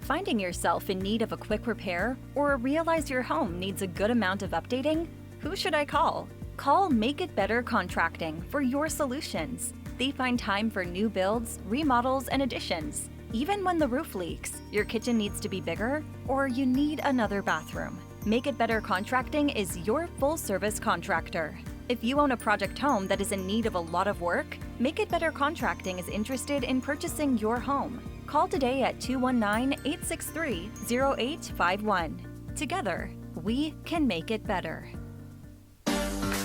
Finding yourself in need of a quick repair or realize your home needs a good amount of updating? Who should I call? Call Make It Better Contracting for your solutions. They find time for new builds, remodels, and additions. Even when the roof leaks, your kitchen needs to be bigger, or you need another bathroom. Make It Better Contracting is your full-service contractor. If you own a project home that is in need of a lot of work, Make It Better Contracting is interested in purchasing your home. Call today at 219-863-0851. Together, we can make it better.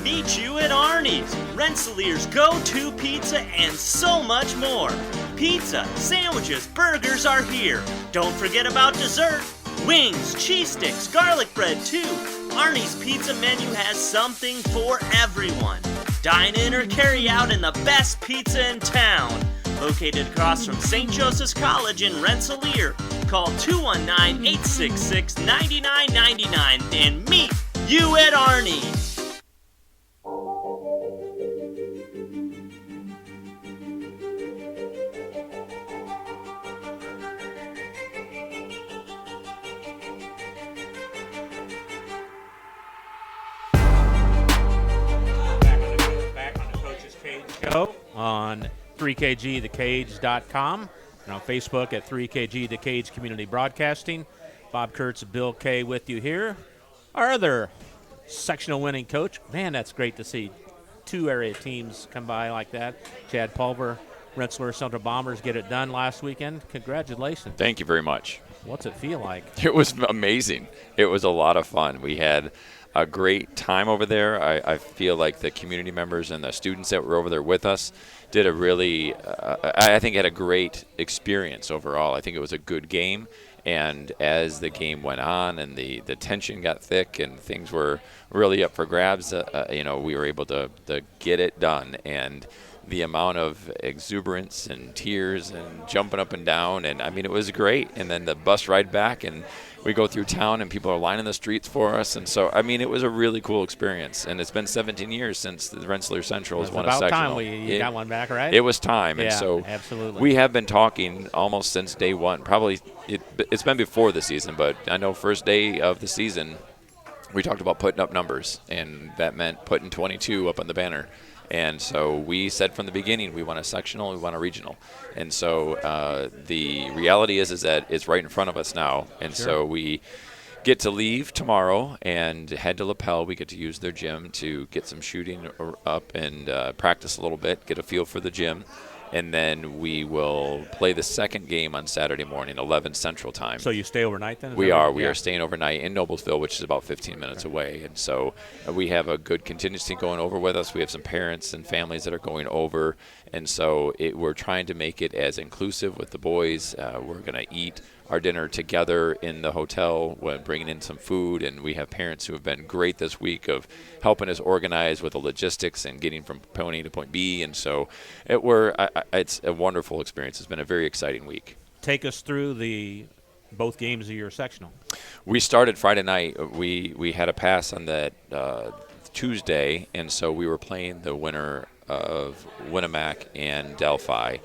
Meet you at Arnie's, Rensselaer's go-to pizza, and so much more. Pizza, sandwiches, burgers are here. Don't forget about dessert. Wings, cheese sticks, garlic bread too. Arnie's pizza menu has something for everyone. Dine in or carry out in the best pizza in town. Located across from St. Joseph's College in Rensselaer. Call 219-866-9999 and meet you at Arnie's. Back on the Coach's Cage show on 3kgthecage.com and on Facebook at 3KG The Cage Community Broadcasting. Bob Kurtz and Bill Kay with you here. Our other sectional winning coach. Man, that's great to see 2 area teams come by like that. Chad Pulver, Rensselaer Central Bombers get it done last weekend. Congratulations. Thank you very much. What's it feel like? It was amazing. It was a lot of fun. We had a great time over there. I feel like the community members and the students that were over there with us did a really, I think had a great experience overall. I think it was a good game. And as the game went on and the tension got thick and things were really up for grabs, we were able to get it done. And the amount of exuberance and tears and jumping up and down, and I mean, it was great. And then the bus ride back, and we go through town and people are lining the streets for us. And so, I mean, it was a really cool experience. And it's been 17 years since the Rensselaer Central has won a sectional. It's about time you got one back, right? It was time. Yeah, and so absolutely. we have been talking almost since day one. Probably it's been before the season, but I know first day of the season, we talked about putting up numbers, and that meant putting 22 up on the banner. And so we said from the beginning, we want a sectional, we want a regional. And so the reality is that it's right in front of us now. And Sure. so we get to leave tomorrow and head to Lapel. We get to use their gym to get some shooting up and practice a little bit, get a feel for the gym. And then we will play the second game on Saturday morning, 11 Central Time. So you stay overnight then? We are staying overnight in Noblesville, which is about 15 minutes away. And so we have a good contingency going over with us. We have some parents and families that are going over. And so we're trying to make it as inclusive with the boys. We're going to eat our dinner together in the hotel, when bringing in some food, and we have parents who have been great this week of helping us organize with the logistics and getting from point A to point B. And so it's a wonderful experience. It's been a very exciting week. Take us through both games of your sectional. We started Friday night. We had a pass on that Tuesday, and so we were playing the winner of Winnemac and Delphi,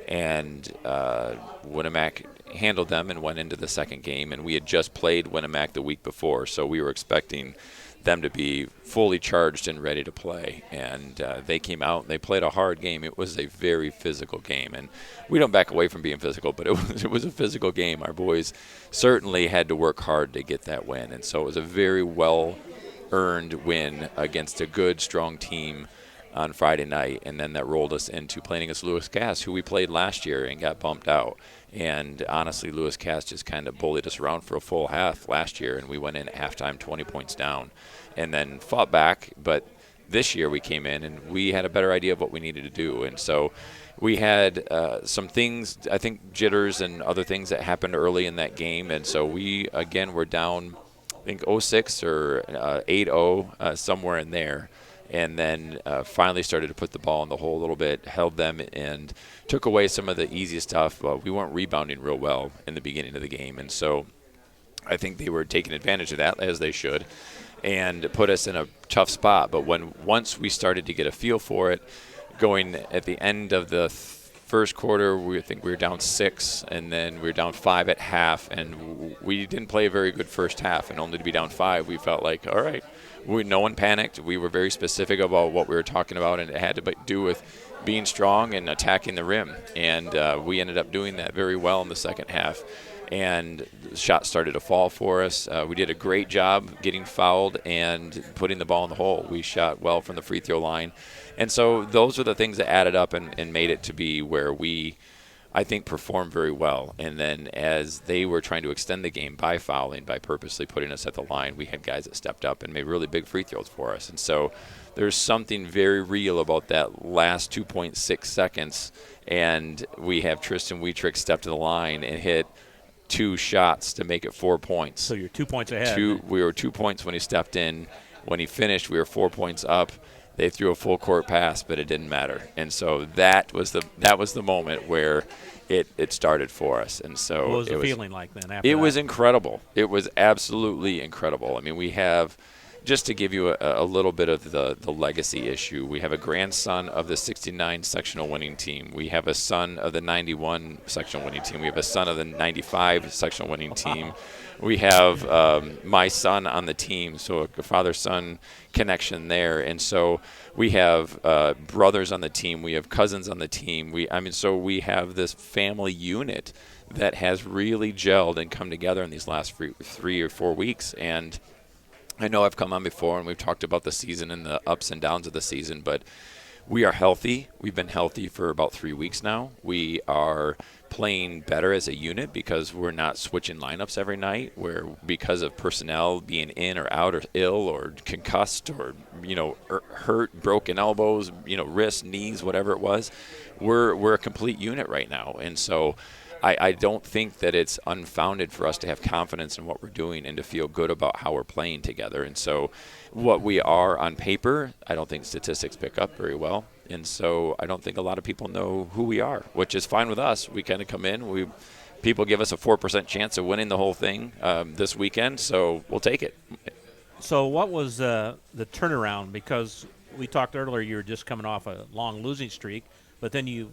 and Winnemac handled them and went into the second game, and we had just played Winnemac the week before, so we were expecting them to be fully charged and ready to play. And they came out and they played a hard game. It was a very physical game, and we don't back away from being physical, but it was a physical game. Our boys certainly had to work hard to get that win, and so it was a very well-earned win against a good, strong team on Friday night. And then that rolled us into playing against Lewis Cass, who we played last year and got bumped out. And honestly, Lewis Cass just kind of bullied us around for a full half last year, and we went in at halftime 20 points down and then fought back. But this year we came in and we had a better idea of what we needed to do. And so we had some things, I think jitters and other things that happened early in that game. And so we, again, were down, I think 0-6 or 8-0, somewhere in there. And then finally started to put the ball in the hole a little bit, held them, and took away some of the easy stuff. We weren't rebounding real well in the beginning of the game, and so I think they were taking advantage of that, as they should, and put us in a tough spot. But once we started to get a feel for it, going at the end of the first quarter, I think we were down 6, and then we were down 5 at half, and we didn't play a very good first half, and only to be down 5, we felt like, all right. No one panicked. We were very specific about what we were talking about, and it had to do with being strong and attacking the rim. And we ended up doing that very well in the second half. And the shots started to fall for us. We did a great job getting fouled and putting the ball in the hole. We shot well from the free throw line. And so those are the things that added up and made it to be where we, I think, performed very well. And then as they were trying to extend the game by fouling, by purposely putting us at the line, we had guys that stepped up and made really big free throws for us. And so there's something very real about that last 2.6 seconds. And we have Tristan Wietrich step to the line and hit 2 shots to make it 4 points. So you're 2 points ahead. We were 2 points when he stepped in. When he finished, we were 4 points up. They threw a full court pass, but it didn't matter. And so that was the moment where it started for us. And so what was the feeling like then after it that? was incredible. It was absolutely incredible. I mean, we have, just to give you a little bit of the legacy issue, we have a grandson of the 69 sectional winning team. We have a son of the 91 sectional winning team. We have a son of the 95 sectional winning team. We have my son on the team, so a father-son connection there. And so we have brothers on the team. We have cousins on the team. So we have this family unit that has really gelled and come together in these last 3 or 4 weeks. And I know I've come on before and we've talked about the season and the ups and downs of the season, but we are healthy. We've been healthy for about 3 weeks now. We are playing better as a unit because we're not switching lineups every night, where because of personnel being in or out or ill or concussed or hurt, broken elbows, wrists, knees, whatever it was, we're a complete unit right now. And so I don't think that it's unfounded for us to have confidence in what we're doing and to feel good about how we're playing together. And so what we are on paper, I don't think statistics pick up very well. And so I don't think a lot of people know who we are, which is fine with us. We kind of come in, we people give us a 4% chance of winning the whole thing this weekend, so we'll take it. So what was the turnaround? Because we talked earlier, you were just coming off a long losing streak, but then you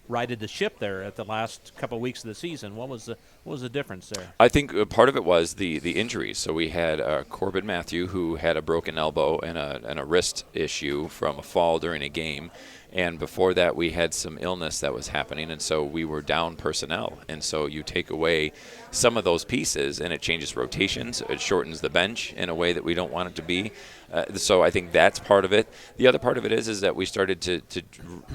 righted the ship there at the last couple of weeks of the season. What was the difference there? I think part of it was the injuries. So we had Corbin Matthew, who had a broken elbow and a wrist issue from a fall during a game. And before that, we had some illness that was happening, and so we were down personnel. And so you take away some of those pieces, and it changes rotations. It shortens the bench in a way that we don't want it to be. So I think that's part of it. The other part of it is that we started to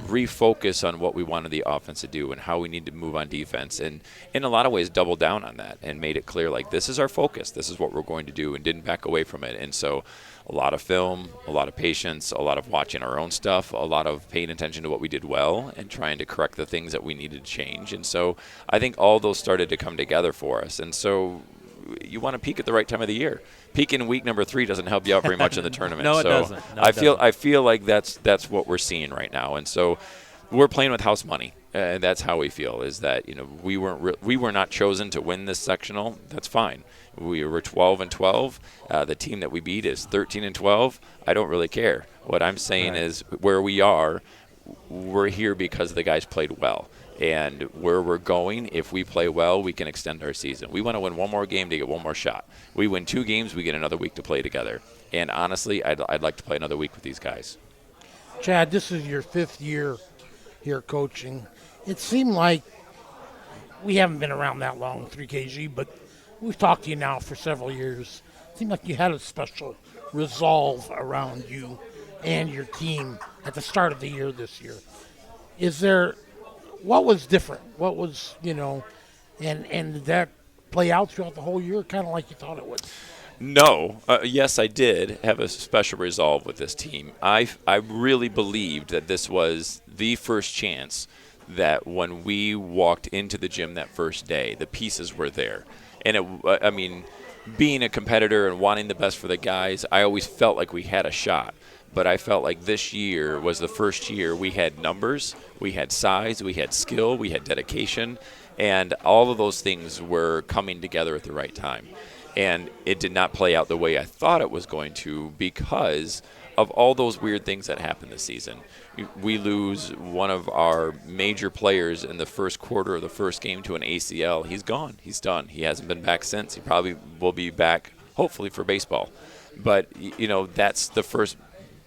refocus on what we wanted the offense to do and how we need to move on defense, and in a lot of ways double down on that and made it clear, like, this is our focus, this is what we're going to do, and didn't back away from it. And so a lot of film, a lot of patience, a lot of watching our own stuff, a lot of paying attention to what we did well and trying to correct the things that we needed to change. And so I think all those started to come together for us. And so you want to peak at the right time of the year. Peaking in week number 3 doesn't help you out very much in the tournament. No, it doesn't. No, I feel like that's what we're seeing right now. And so we're playing with house money. And that's how we feel, is that, we were not chosen to win this sectional. That's fine. We were 12-12. The team that we beat is 13-12. I don't really care. What I'm saying is, where we are, we're here because the guys played well. And where we're going, if we play well, we can extend our season. We want to win one more game to get one more shot. We win 2 games, we get another week to play together. And honestly, I'd like to play another week with these guys. Chad, this is your 5th year here coaching. It seemed like we haven't been around that long, 3KG, but we've talked to you now for several years. It seemed like you had a special resolve around you and your team at the start of the year this year. What was different? What was, and did that play out throughout the whole year, kind of like you thought it would? No. Yes, I did have a special resolve with this team. I really believed that this was the first chance that when we walked into the gym that first day, the pieces were there. And being a competitor and wanting the best for the guys, I always felt like we had a shot. But I felt like this year was the first year we had numbers, we had size, we had skill, we had dedication, and all of those things were coming together at the right time. And it did not play out the way I thought it was going to because of all those weird things that happened this season. We lose one of our major players in the first quarter of the first game to an ACL. He's gone. He's done. He hasn't been back since. He probably will be back, hopefully, for baseball. But, that's the first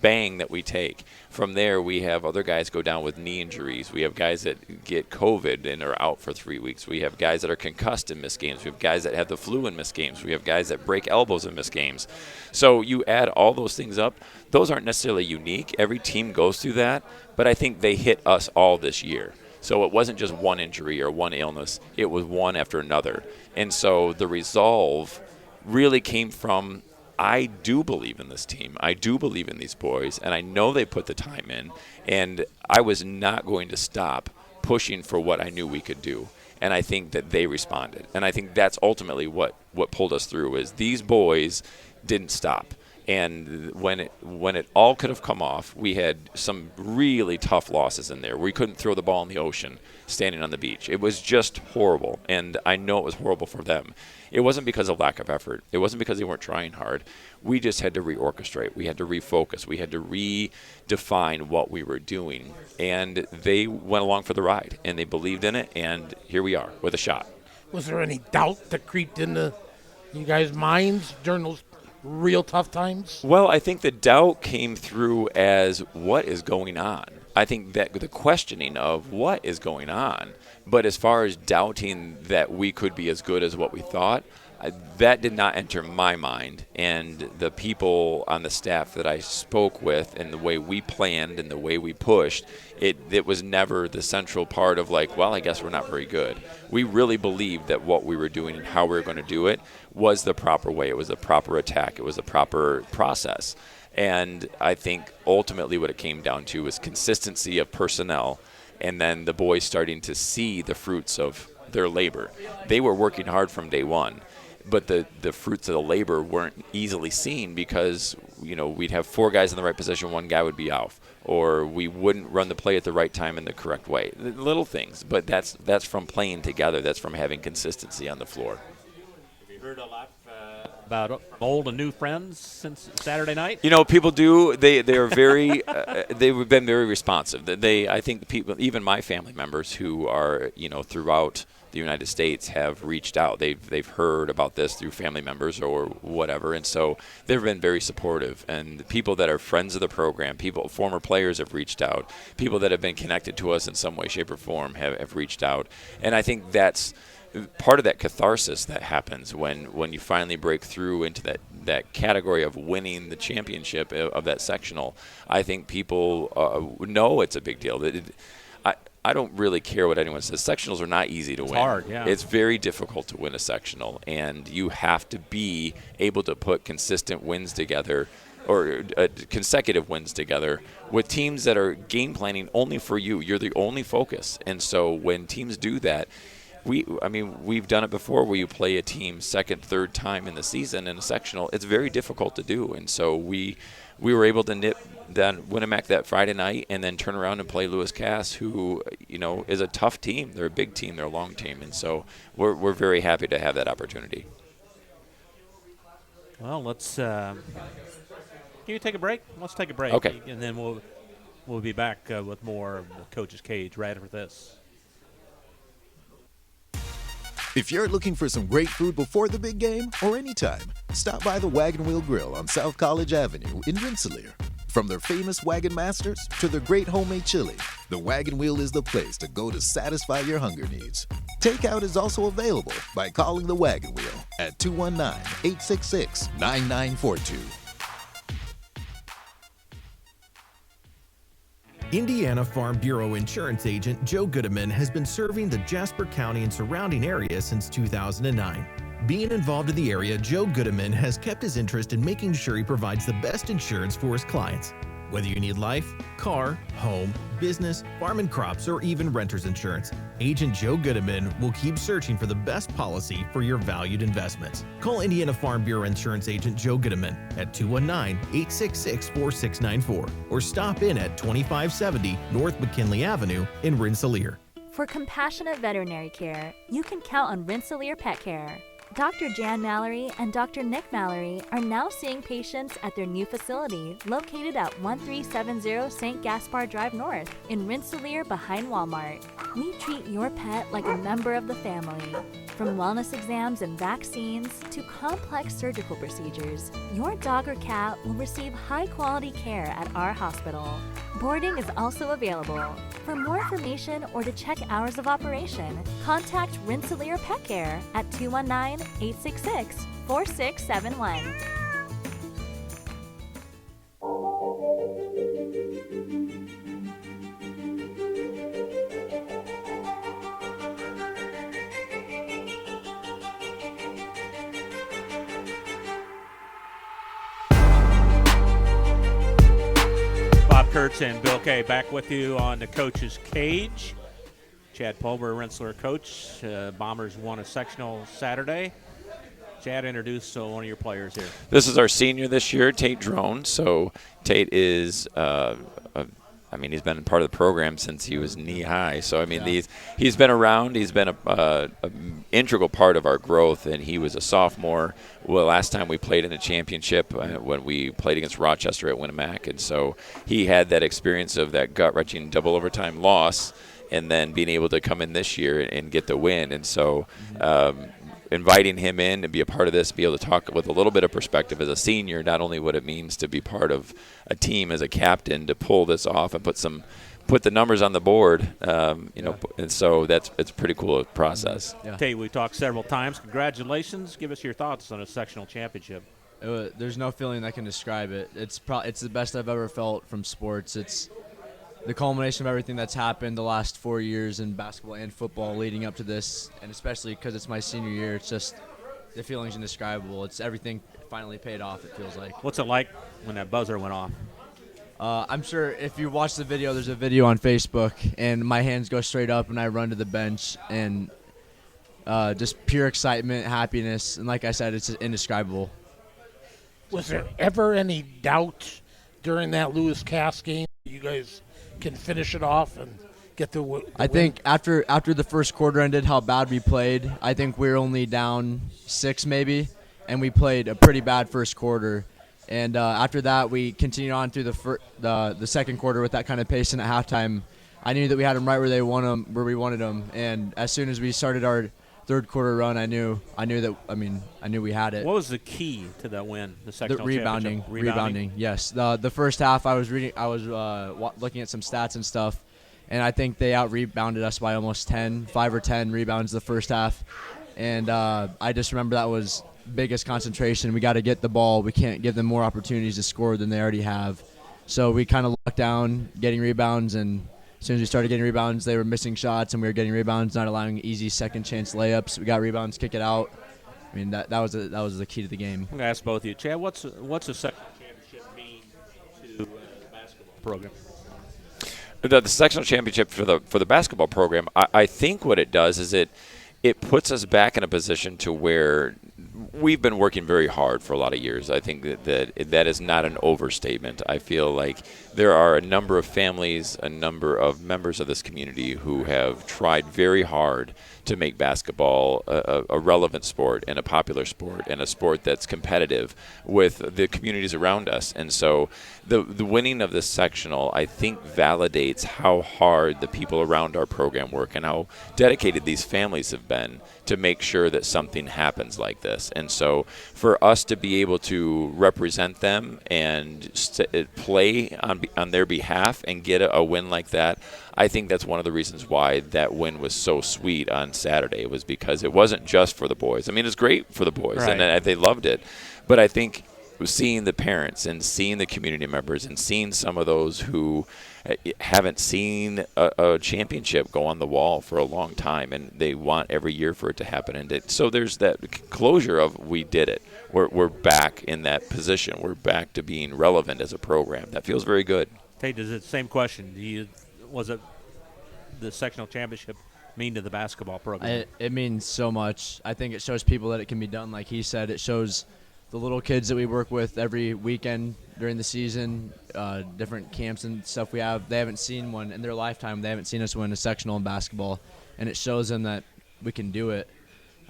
bang that we take. From there, we have other guys go down with knee injuries. We have guys that get COVID and are out for 3 weeks. We have guys that are concussed and miss games. We have guys that have the flu and miss games. We have guys that break elbows and miss games. So you add all those things up. Those aren't necessarily unique. Every team goes through that, but I think they hit us all this year. So it wasn't just one injury or one illness. It was one after another. And so the resolve really came from, I do believe in this team. I do believe in these boys, and I know they put the time in, and I was not going to stop pushing for what I knew we could do. And I think that they responded. And I think that's ultimately what pulled us through, is these boys didn't stop. And when it all could have come off, we had some really tough losses in there. We couldn't throw the ball in the ocean standing on the beach. It was just horrible, and I know it was horrible for them. It wasn't because of lack of effort. It wasn't because they weren't trying hard. We just had to reorchestrate. We had to refocus. We had to redefine what we were doing. And they went along for the ride, and they believed in it, and here we are with a shot. Was there any doubt that creeped into you guys' minds during those real tough times? Well, I think the doubt came through as what is going on. I think that the questioning of what is going on, but as far as doubting that we could be as good as what we thought, that did not enter my mind. And the people on the staff that I spoke with and the way we planned and the way we pushed, it was never the central part of like, well, I guess we're not very good. We really believed that what we were doing and how we were going to do it was the proper way. It was the proper attack. It was the proper process. And I think ultimately what it came down to was consistency of personnel, and then the boys starting to see the fruits of their labor. They were working hard from day one. but the fruits of the labor weren't easily seen because, we'd have 4 guys in the right position, 1 guy would be off, or we wouldn't run the play at the right time in the correct way. Little things, but that's from playing together. That's from having consistency on the floor. Have you heard a lot about old and new friends since Saturday night? People do. They are very. They've been very responsive. I think people, even my family members who are throughout the United States, have reached out. They've heard about this through family members or whatever, and so they've been very supportive. And people that are friends of the program, former players have reached out. People that have been connected to us in some way, shape, or form have reached out. And I think that's part of that catharsis that happens when you finally break through into that category of winning the championship of that sectional. I think people know it's a big deal. I don't really care what anyone says. Sectionals are not easy to win. It's hard, yeah. It's very difficult to win a sectional, and you have to be able to put consistent wins together or consecutive wins together with teams that are game planning only for you. You're the only focus. And so when teams do that, we've done it before where you play a team second, third time in the season in a sectional. It's very difficult to do. And so we were able to nip Winnemac that Friday night and then turn around and play Lewis Cass, who, is a tough team. They're a big team. They're a long team. And so we're very happy to have that opportunity. Well, let's can you take a break? Let's take a break. Okay. And then we'll be back with more of Coach's Cage right after this. If you're looking for some great food before the big game or anytime, stop by the Wagon Wheel Grill on South College Avenue in Rensselaer. From their famous Wagon Masters to their great homemade chili, the Wagon Wheel is the place to go to satisfy your hunger needs. Takeout is also available by calling the Wagon Wheel at 219-866-9942. Indiana Farm Bureau Insurance Agent Joe Goodeman has been serving the Jasper County and surrounding area since 2009. Being involved in the area, Joe Goodeman has kept his interest in making sure he provides the best insurance for his clients. Whether you need life, car, home, business, farm and crops, or even renter's insurance, Agent Joe Goodeman will keep searching for the best policy for your valued investments. Call Indiana Farm Bureau Insurance Agent Joe Goodeman at 219-866-4694 or stop in at 2570 North McKinley Avenue in Rensselaer. For compassionate veterinary care, you can count on Rensselaer Pet Care. Dr. Jan Mallory and Dr. Nick Mallory are now seeing patients at their new facility located at 1370 St. Gaspar Drive North in Rensselaer behind Walmart. We treat your pet like a member of the family. From wellness exams and vaccines to complex surgical procedures, your dog or cat will receive high-quality care at our hospital. Boarding is also available. For more information or to check hours of operation, contact Rensselaer Pet Care at 219-866-4671. Kurtz and Bill Kay back with you on the Coach's Cage. Chad Pulver, Rensselaer coach. Bombers won a sectional Saturday. Chad, introduce one of your players here. This is our senior this year, Tate Drone. So Tate is, he's been part of the program since he was knee high. So, he's been around. He's been a integral part of our growth, and he was a sophomore. Well, last time we played in a championship when we played against Rochester at Winnemac, and so he had that experience of that gut-wrenching double overtime loss and then being able to come in this year and get the win. And so inviting him in to be a part of this, be able to talk with a little bit of perspective as a senior, not only what it means to be part of a team as a captain, to pull this off and put the numbers on the board, and so it's a pretty cool process. Yeah. Tate, we talked several times. Congratulations. Give us your thoughts on a sectional championship. There's no feeling that can describe it. It's the best I've ever felt from sports. It's the culmination of everything that's happened the last 4 years in basketball and football leading up to this, and especially because it's my senior year, it's just the feeling's indescribable. It's everything finally paid off, it feels like. What's it like when that buzzer went off? I'm sure if you watch the video, there's a video on Facebook, and my hands go straight up, and I run to the bench, and just pure excitement, happiness, and like I said, it's indescribable. Was there ever any doubt during that Lewis Cass game you guys can finish it off and get the win? I think after the first quarter ended, how bad we played, I think we were only down 6 maybe, and we played a pretty bad first quarter. And after that, we continued on through the second quarter with that kind of pace, and at halftime, I knew that we had them right where we wanted them. And as soon as we started our third quarter run, I knew we had it. What was the key to that win? The sectional rebounding. Rebounding. Yes. The first half, I was looking at some stats and stuff, and I think they out-rebounded us by almost 5 or 10 rebounds the first half. And I just remember that was biggest concentration. We got to get the ball. We can't give them more opportunities to score than they already have. So we kind of locked down getting rebounds, and as soon as we started getting rebounds, they were missing shots, and we were getting rebounds, not allowing easy second chance layups. We got rebounds, kick it out. I mean, that was the key to the game. I'm going to ask both of you. Chad, what's a sectional championship mean to the basketball program? The sectional championship for the basketball program, I think what it does is it puts us back in a position to where we've been working very hard for a lot of years. I think that is not an overstatement. I feel like there are a number of families, a number of members of this community who have tried very hard to make basketball a relevant sport and a popular sport and a sport that's competitive with the communities around us. And so the winning of this sectional, I think, validates how hard the people around our program work and how dedicated these families have been to make sure that something happens like this. And so for us to be able to represent them and play on their behalf and get a win like that, I think that's one of the reasons why that win was so sweet on Saturday. It was because it wasn't just for the boys. I mean, it's great for the boys, right, and they loved it. But I think seeing the parents and seeing the community members and seeing some of those who haven't seen a championship go on the wall for a long time, and they want every year for it to happen. And so there's that closure of we did it. We're back in that position. We're back to being relevant as a program. That feels very good. Hey, does it same question? Was it the sectional championship mean to the basketball program? It means so much. I think it shows people that it can be done. Like he said, it shows the little kids that we work with every weekend during the season, different camps and stuff we have. They haven't seen one in their lifetime. They haven't seen us win a sectional in basketball, and it shows them that we can do it.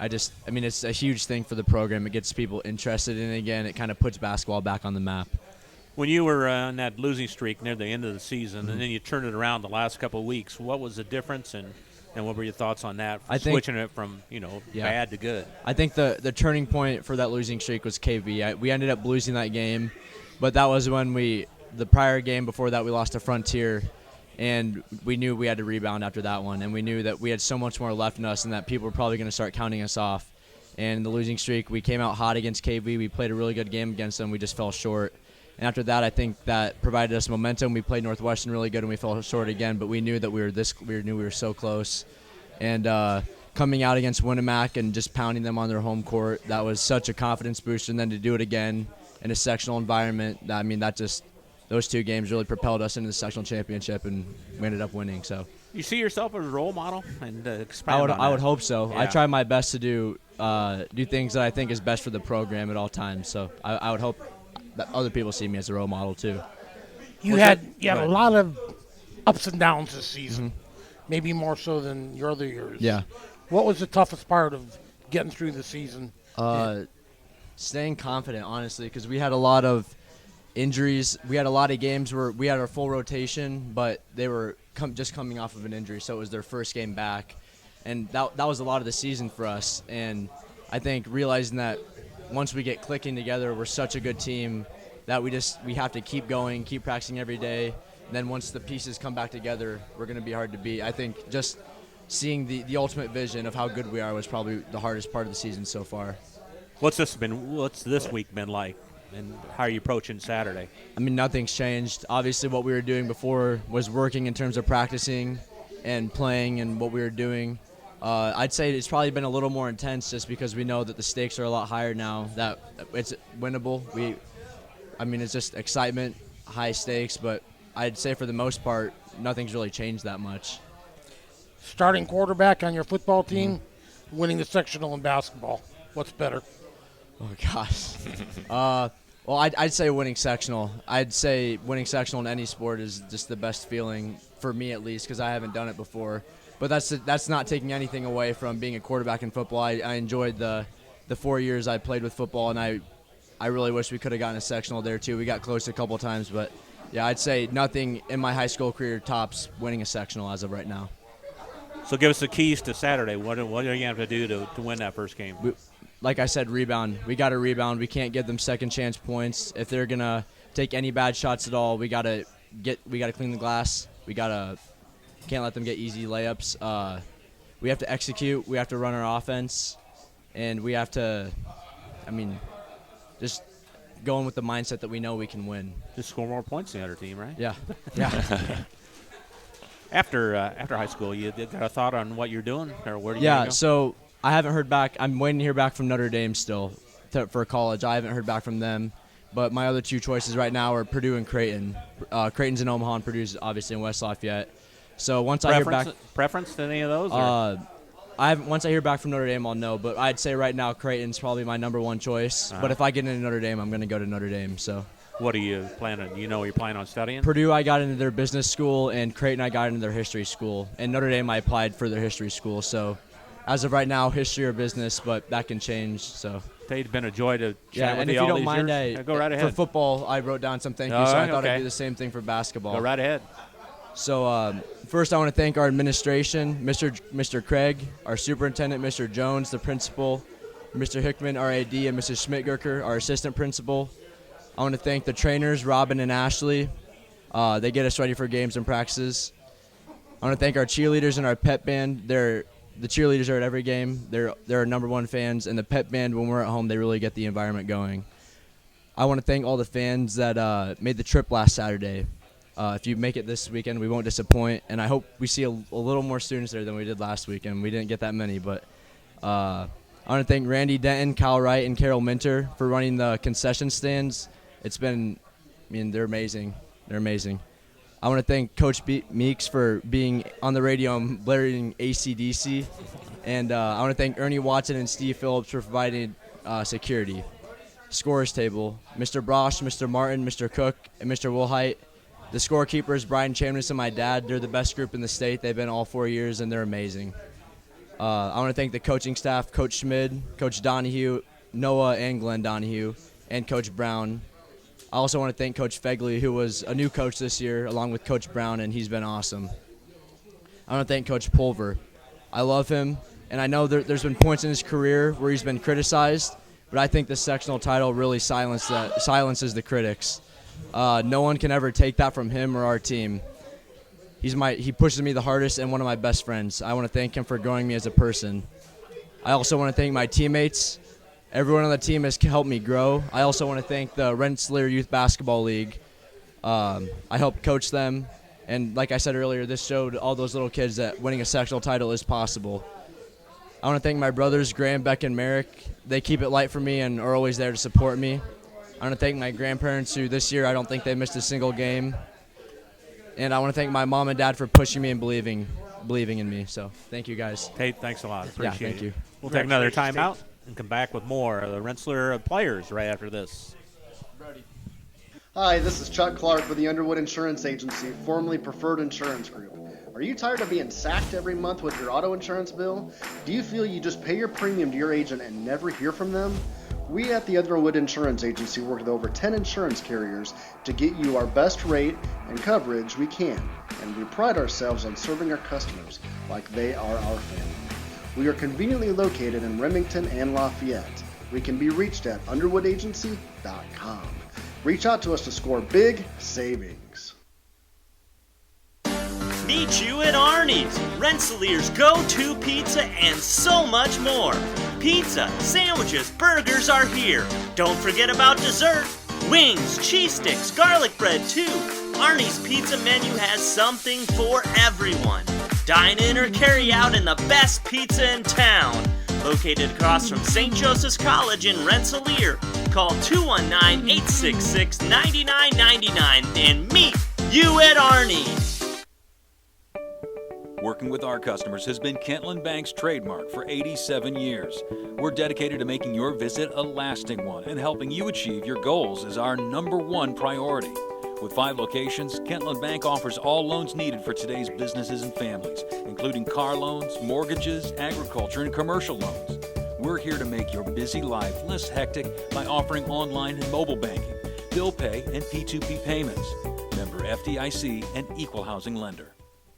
It's a huge thing for the program. It gets people interested in it again. It kind of puts basketball back on the map. When you were on that losing streak near the end of the season, and then you turned it around the last couple of weeks, what was the difference, and what were your thoughts on that, switching it from bad to good? I think the turning point for that losing streak was KV. We ended up losing that game, but that was when the prior game before that we lost to Frontier, and we knew we had to rebound after that one, and we knew that we had so much more left in us and that people were probably going to start counting us off. And the losing streak, we came out hot against KV. We played a really good game against them. We just fell short. And after that, I think that provided us momentum. We played Northwestern really good, and we fell short again. But we knew that we were so close. And coming out against Winnemac and just pounding them on their home court, that was such a confidence booster. And then to do it again in a sectional environment, those two games really propelled us into the sectional championship, and we ended up winning. So you see yourself as a role model, and I would hope so. Yeah. I try my best to do things that I think is best for the program at all times. So I would hope that other people see me as a role model too. You had a lot of ups and downs this season, maybe more so than your other years. Yeah. What was the toughest part of getting through the season? Staying confident, honestly, because we had a lot of injuries. We had a lot of games where we had our full rotation, but they were just coming off of an injury, so it was their first game back. And that was a lot of the season for us. And I think realizing that once we get clicking together, we're such a good team that we have to keep going, keep practicing every day. And then once the pieces come back together, we're going to be hard to beat. I think just seeing the ultimate vision of how good we are was probably the hardest part of the season so far. What's this week been like, and how are you approaching Saturday? Nothing's changed. Obviously, what we were doing before was working in terms of practicing and playing and what we were doing. I'd say it's probably been a little more intense just because we know that the stakes are a lot higher now, that it's winnable. It's just excitement, high stakes, but I'd say for the most part, nothing's really changed that much. Starting quarterback on your football team winning the sectional in basketball? What's better? Oh, gosh. Well, I'd say winning sectional. I'd say winning sectional in any sport is just the best feeling, for me at least, because I haven't done it before. But that's not taking anything away from being a quarterback in football. I enjoyed the 4 years I played with football, and I really wish we could have gotten a sectional there too. We got close a couple times, but yeah, I'd say nothing in my high school career tops winning a sectional as of right now. So give us the keys to Saturday. What are you going to have to do to win that first game? Like I said, rebound. We got to rebound. We can't give them second chance points. If they're going to take any bad shots at all, we got to clean the glass. Can't let them get easy layups. We have to execute. We have to run our offense. And we have to, just going with the mindset that we know we can win. Just score more points than the other team, right? Yeah. After high school, you got a thought on what you're doing, or where do you go? go? So I haven't heard back. I'm waiting to hear back from Notre Dame still for college. I haven't heard back from them. But my other two choices right now are Purdue and Creighton. Creighton's in Omaha and Purdue's obviously in West Lafayette. So once I hear back, preference to any of those? Once I hear back from Notre Dame, I'll know. But I'd say right now Creighton's probably my number one choice. But if I get into Notre Dame, I'm going to go to Notre Dame. So. What are you planning? You know what you're planning on studying? Purdue, I got into their business school, and Creighton, I got into their history school. And Notre Dame, I applied for their history school. So as of right now, history or business, but that can change. So. It's been a joy to chat with you you all all these mind, years. Go right ahead. For football, I wrote down some thank yous, so I thought I'd do the same thing for basketball. Go right ahead. So first I want to thank our administration, Mr. Craig, our superintendent, Mr. Jones, the principal, Mr. Hickman, our AD, and Mrs. Schmidtgerker, our assistant principal. I want to thank the trainers, Robin and Ashley. They get us ready for games and practices. I want to thank our cheerleaders and our pep band. The cheerleaders are at every game. They're our number one fans, and the pep band, when we're at home, they really get the environment going. I want to thank all the fans that made the trip last Saturday. If you make it this weekend, we won't disappoint, and I hope we see a little more students there than we did last weekend. We didn't get that many, but I want to thank Randy Denton, Kyle Wright, and Carol Minter for running the concession stands. It's been, they're amazing. They're amazing. I want to thank Coach Meeks for being on the radio and blaring AC/DC, and I want to thank Ernie Watson and Steve Phillips for providing security. Scorers table, Mr. Brosh, Mr. Martin, Mr. Cook, and Mr. Wilhite. The scorekeepers, Brian Chamness and my dad, they're the best group in the state. They've been all 4 years, and they're amazing. I want to thank the coaching staff, Coach Schmid, Coach Donahue, Noah and Glenn Donahue, and Coach Brown. I also want to thank Coach Fegley, who was a new coach this year, along with Coach Brown, and he's been awesome. I want to thank Coach Pulver. I love him, and I know there's been points in his career where he's been criticized, but I think the sectional title really silences the critics. No one can ever take that from him or our team. He pushes me the hardest and one of my best friends. I want to thank him for growing me as a person. I also want to thank my teammates. Everyone on the team has helped me grow. I also want to thank the Rensselaer Youth Basketball League. I helped coach them, and like I said earlier, this showed all those little kids that winning a sectional title is possible. I want to thank my brothers, Graham, Beck, and Merrick. They keep it light for me and are always there to support me. I want to thank my grandparents, who this year I don't think they missed a single game. And I want to thank my mom and dad for pushing me and believing in me. So thank you, guys. Tate, thanks a lot. Appreciate it. Thank you. We'll take another timeout and come back with more of the Rensselaer players right after this. Hi, this is Chuck Clark with the Underwood Insurance Agency, formerly Preferred Insurance Group. Are you tired of being sacked every month with your auto insurance bill? Do you feel you just pay your premium to your agent and never hear from them? We at the Underwood Insurance Agency work with over 10 insurance carriers to get you our best rate and coverage we can, and we pride ourselves on serving our customers like they are our family. We are conveniently located in Remington and Lafayette. We can be reached at underwoodagency.com. Reach out to us to score big savings. Meet you at Arnie's, Rensselaer's go-to pizza and so much more. Pizza, sandwiches, burgers are here. Don't forget about dessert. Wings, cheese sticks, garlic bread too. Arnie's pizza menu has something for everyone. Dine in or carry out in the best pizza in town. Located across from St. Joseph's College in Rensselaer. Call 219-866-9999 and meet you at Arnie's. Working with our customers has been Kentland Bank's trademark for 87 years. We're dedicated to making your visit a lasting one, and helping you achieve your goals is our #1 priority. With 5 locations, Kentland Bank offers all loans needed for today's businesses and families, including car loans, mortgages, agriculture, and commercial loans. We're here to make your busy life less hectic by offering online and mobile banking, bill pay, and P2P payments. Member FDIC and equal housing lender.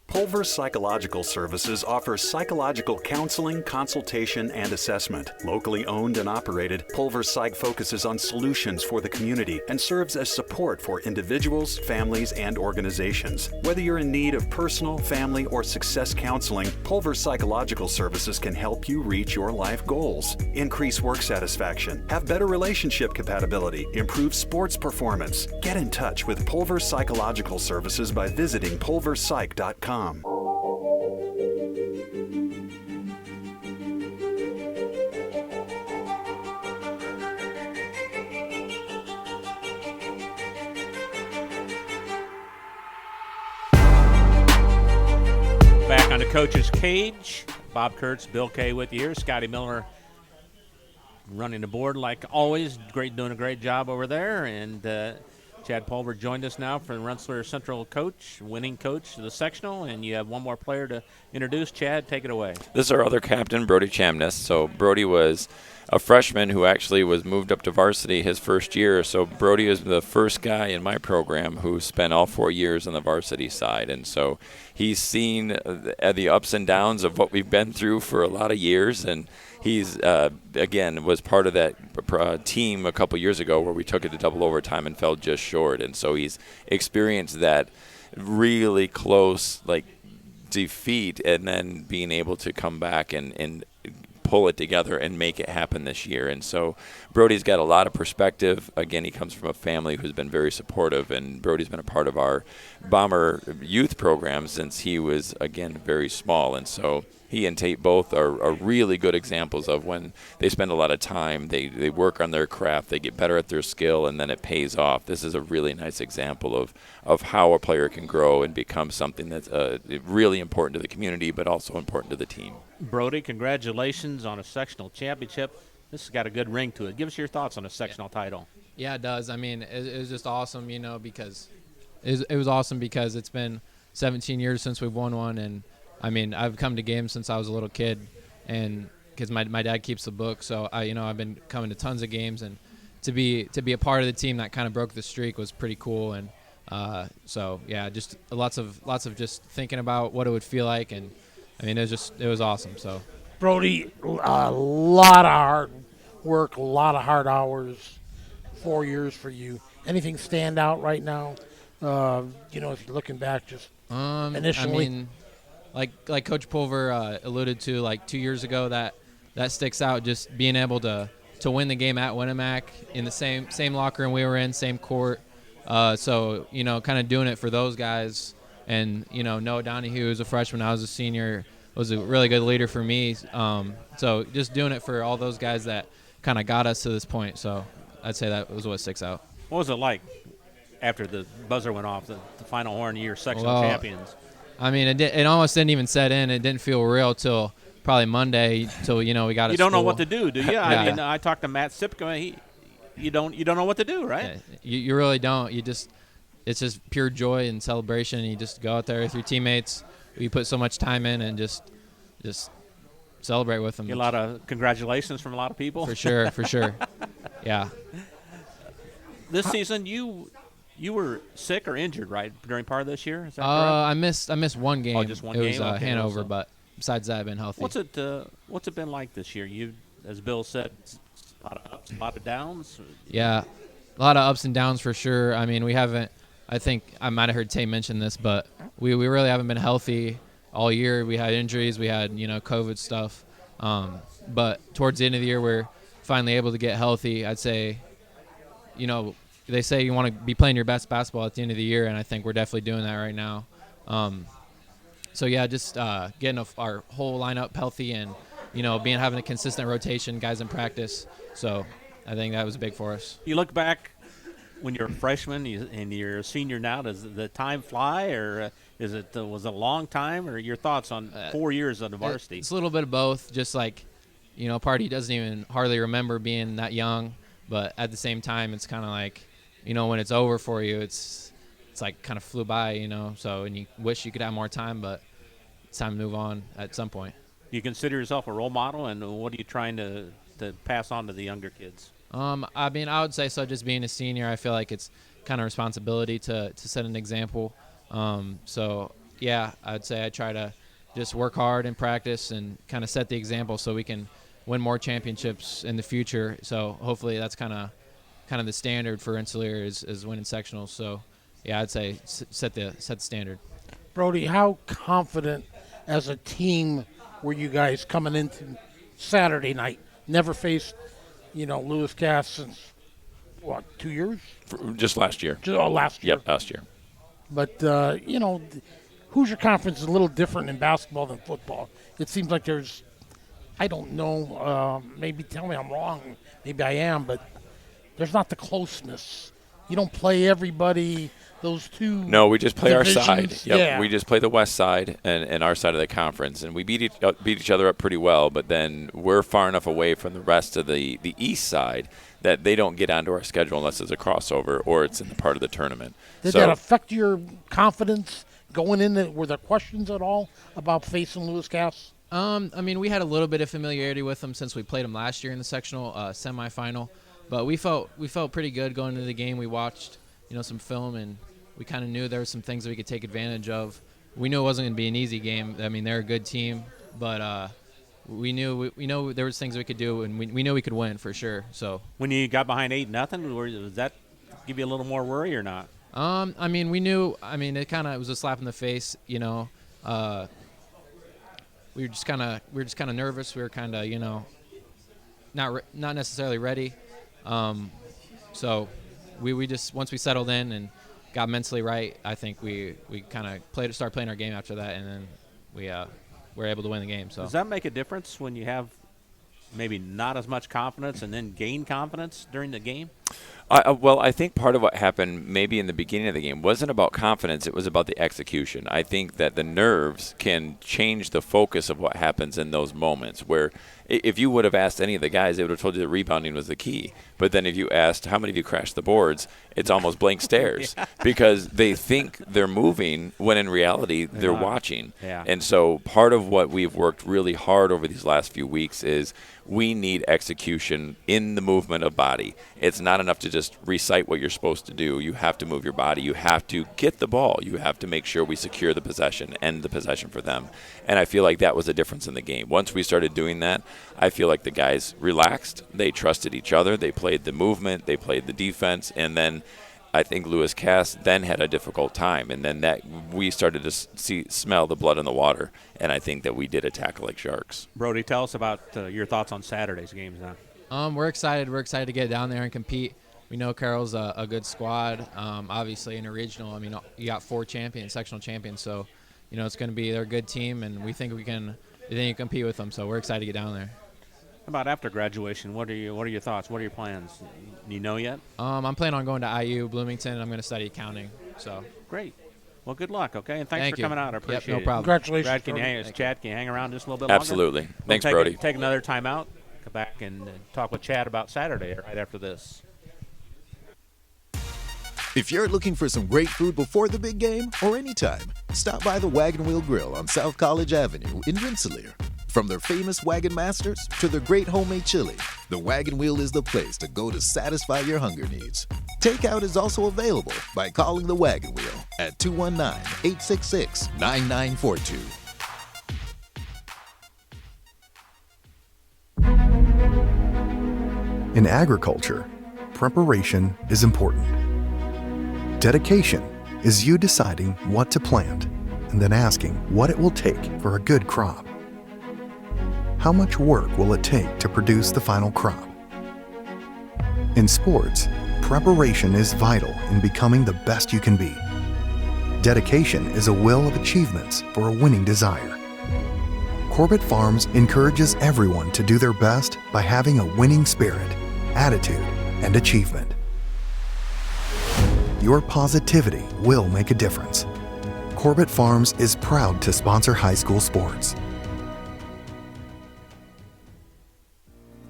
Pulver Psychological Services offers psychological counseling, consultation, and assessment. Locally owned and operated, Pulver Psych focuses on solutions for the community and serves as support for individuals, families, and organizations. Whether you're in need of personal, family, or success counseling, Pulver Psychological Services can help you reach your life goals, increase work satisfaction, have better relationship compatibility, improve sports performance. Get in touch with Pulver Psychological Services by visiting pulverpsych.com. Back on the coach's cage. Bob Kurtz, Bill Kay with you here. Scotty Miller running the board like always. Doing a great job over there. And Chad Pulver joined us now for the Rensselaer Central coach, winning coach of the sectional. And you have one more player to introduce. Chad, take it away. This is our other captain, Brody Chamness. So Brody was a freshman who actually was moved up to varsity his first year. So Brody is the first guy in my program who spent all 4 years on the varsity side. And so he's seen the ups and downs of what we've been through for a lot of years. And he's, again, was part of that team a couple years ago where we took it to double overtime and fell just short. And so he's experienced that really close, defeat, and then being able to come back and pull it together and make it happen this year. And so Brody's got a lot of perspective. Again, he comes from a family who's been very supportive, and Brody's been a part of our Bomber youth program since he was, again, very small. And so he and Tate both are really good examples of when they spend a lot of time, they work on their craft, they get better at their skill, and then it pays off. This is a really nice example of how a player can grow and become something that's really important to the community, but also important to the team. Brody, congratulations on a sectional championship. This has got a good ring to it. Give us your thoughts on a sectional title. Yeah, it does. I mean, it was just awesome, because it was awesome because it's been 17 years since we've won one, and I mean, I've come to games since I was a little kid, and because my dad keeps the book, so I've been coming to tons of games, and to be a part of the team that kind of broke the streak was pretty cool. And so yeah, just lots of just thinking about what it would feel like, and I mean, it was awesome. So Brody, a lot of hard work, a lot of hard hours, 4 years for you. Anything stand out right now? If you're looking back, just initially. I mean, like Coach Pulver alluded to, 2 years ago, that sticks out. Just being able to win the game at Winnemac in the same locker room we were in, same court. So kind of doing it for those guys. And Noah Donahue was a freshman, I was a senior, was a really good leader for me. So just doing it for all those guys that kind of got us to this point. So I'd say that was what sticks out. What was it like after the buzzer went off, the final horn year sectional champions? I mean, it almost didn't even set in. It didn't feel real till probably Monday, till we got it. You don't know what to do you? Yeah. I mean, I talked to Matt Sipka. You don't know what to do, right? Yeah, you really don't. It's just pure joy and celebration. You just go out there with your teammates. You put so much time in, and just celebrate with them. Get a lot of congratulations from a lot of people. For sure. Yeah. This season, you were sick or injured, right, during part of this year? Is that correct? I missed one game. Oh, just one game? It was Hanover, but besides that, I've been healthy. What's it been like this year? You, as Bill said, a lot of ups, a lot of downs? Yeah, a lot of ups and downs for sure. I mean, we haven't – I think I might have heard Tay mention this, but we really haven't been healthy all year. We had injuries. We had, COVID stuff. But towards the end of the year, we're finally able to get healthy. I'd say, they say you want to be playing your best basketball at the end of the year, and I think we're definitely doing that right now. So, yeah, just getting our whole lineup healthy and, having a consistent rotation, guys in practice. So I think that was big for us. You look back when you're a freshman and you're a senior now, does the time fly, or was it a long time, or your thoughts on 4 years on the varsity? It's a little bit of both. Just like, Party doesn't even hardly remember being that young, but at the same time, it's kind of like, when it's over for you, it's like kind of flew by, So, and you wish you could have more time, but it's time to move on at some point. Do you consider yourself a role model, and what are you trying to pass on to the younger kids? I would say so. Just being a senior, I feel like it's kind of responsibility to set an example. So, yeah, I'd say I try to just work hard and practice and kind of set the example so we can win more championships in the future. So hopefully that's kind of the standard for Rensselaer is winning sectionals. So, yeah, I'd say set the standard. Brody, how confident as a team were you guys coming into Saturday night? Never faced, Lewis Cass since, 2 years? Just last year. Last year. Yep, last year. But, Hoosier Conference is a little different in basketball than football. It seems like there's, I don't know, maybe tell me I'm wrong, maybe I am, but there's not the closeness. You don't play everybody, those two No, we just play divisions. our side. Yep. Yeah. We just play the west side and our side of the conference, and we beat each other up pretty well, but then we're far enough away from the rest of the east side that they don't get onto our schedule unless it's a crossover or it's in the part of the tournament. Did that affect your confidence going in? Were there questions at all about facing Lewis Cass? We had a little bit of familiarity with them since we played them last year in the sectional semifinal, but we felt pretty good going into the game. We watched, some film, and we kind of knew there were some things that we could take advantage of. We knew it wasn't going to be an easy game. They're a good team, but we knew there was things we could do, and we knew we could win for sure. So when you got behind 8-0, does that give you a little more worry or not? We knew. It was a slap in the face. We were just kind of nervous. We were kind of not necessarily ready. So we just once we settled in and got mentally right, I think we kind of started playing our game after that, and then we were able to win the game. So does that make a difference when you have maybe not as much confidence and then gain confidence during the game? Well, I think part of what happened maybe in the beginning of the game wasn't about confidence. It was about the execution. I think that the nerves can change the focus of what happens in those moments where if you would have asked any of the guys, they would have told you that rebounding was the key. But then if you asked how many of you crashed the boards, it's almost blank stares because they think they're moving when in reality they're watching. Yeah. And so part of what we've worked really hard over these last few weeks is we need execution in the movement of body. It's not enough to just recite what you're supposed to do. You have to move your body. You have to get the ball. You have to make sure we secure the possession, end the possession for them. And I feel like that was a difference in the game. Once we started doing that, I feel like the guys relaxed. They trusted each other. They played the movement. They played the defense. And then I think Lewis Cass then had a difficult time. And then that we started to smell the blood in the water. And I think that we did attack like sharks. Brody, tell us about your thoughts on Saturday's games now. We're excited. We're excited to get down there and compete. We know Carroll's a good squad. Obviously, in a regional, you got 4 sectional champions. So, it's going to be they're a good team, and we think we can compete with them. So we're excited to get down there. How about after graduation? What are your thoughts? What are your plans? You know yet? I'm planning on going to IU Bloomington, and I'm going to study accounting. So great. Well, good luck, okay? And thanks for coming out. I appreciate no it. problem. Congratulations. Chad, can you hang around just a little bit longer? Absolutely. Thanks, Brody. Take another time out. Come back and talk with Chad about Saturday right after this. If you're looking for some great food before the big game or anytime, stop by the Wagon Wheel Grill on South College Avenue in Rensselaer. From their famous Wagon Masters to their great homemade chili, the Wagon Wheel is the place to go to satisfy your hunger needs. Takeout is also available by calling the Wagon Wheel at 219-866-9942. In agriculture, preparation is important. Dedication is you deciding what to plant and then asking what it will take for a good crop. How much work will it take to produce the final crop? In sports, preparation is vital in becoming the best you can be. Dedication is a will of achievements for a winning desire. Corbett Farms encourages everyone to do their best by having a winning spirit, attitude, and achievement. Your positivity will make a difference. Corbett Farms is proud to sponsor high school sports.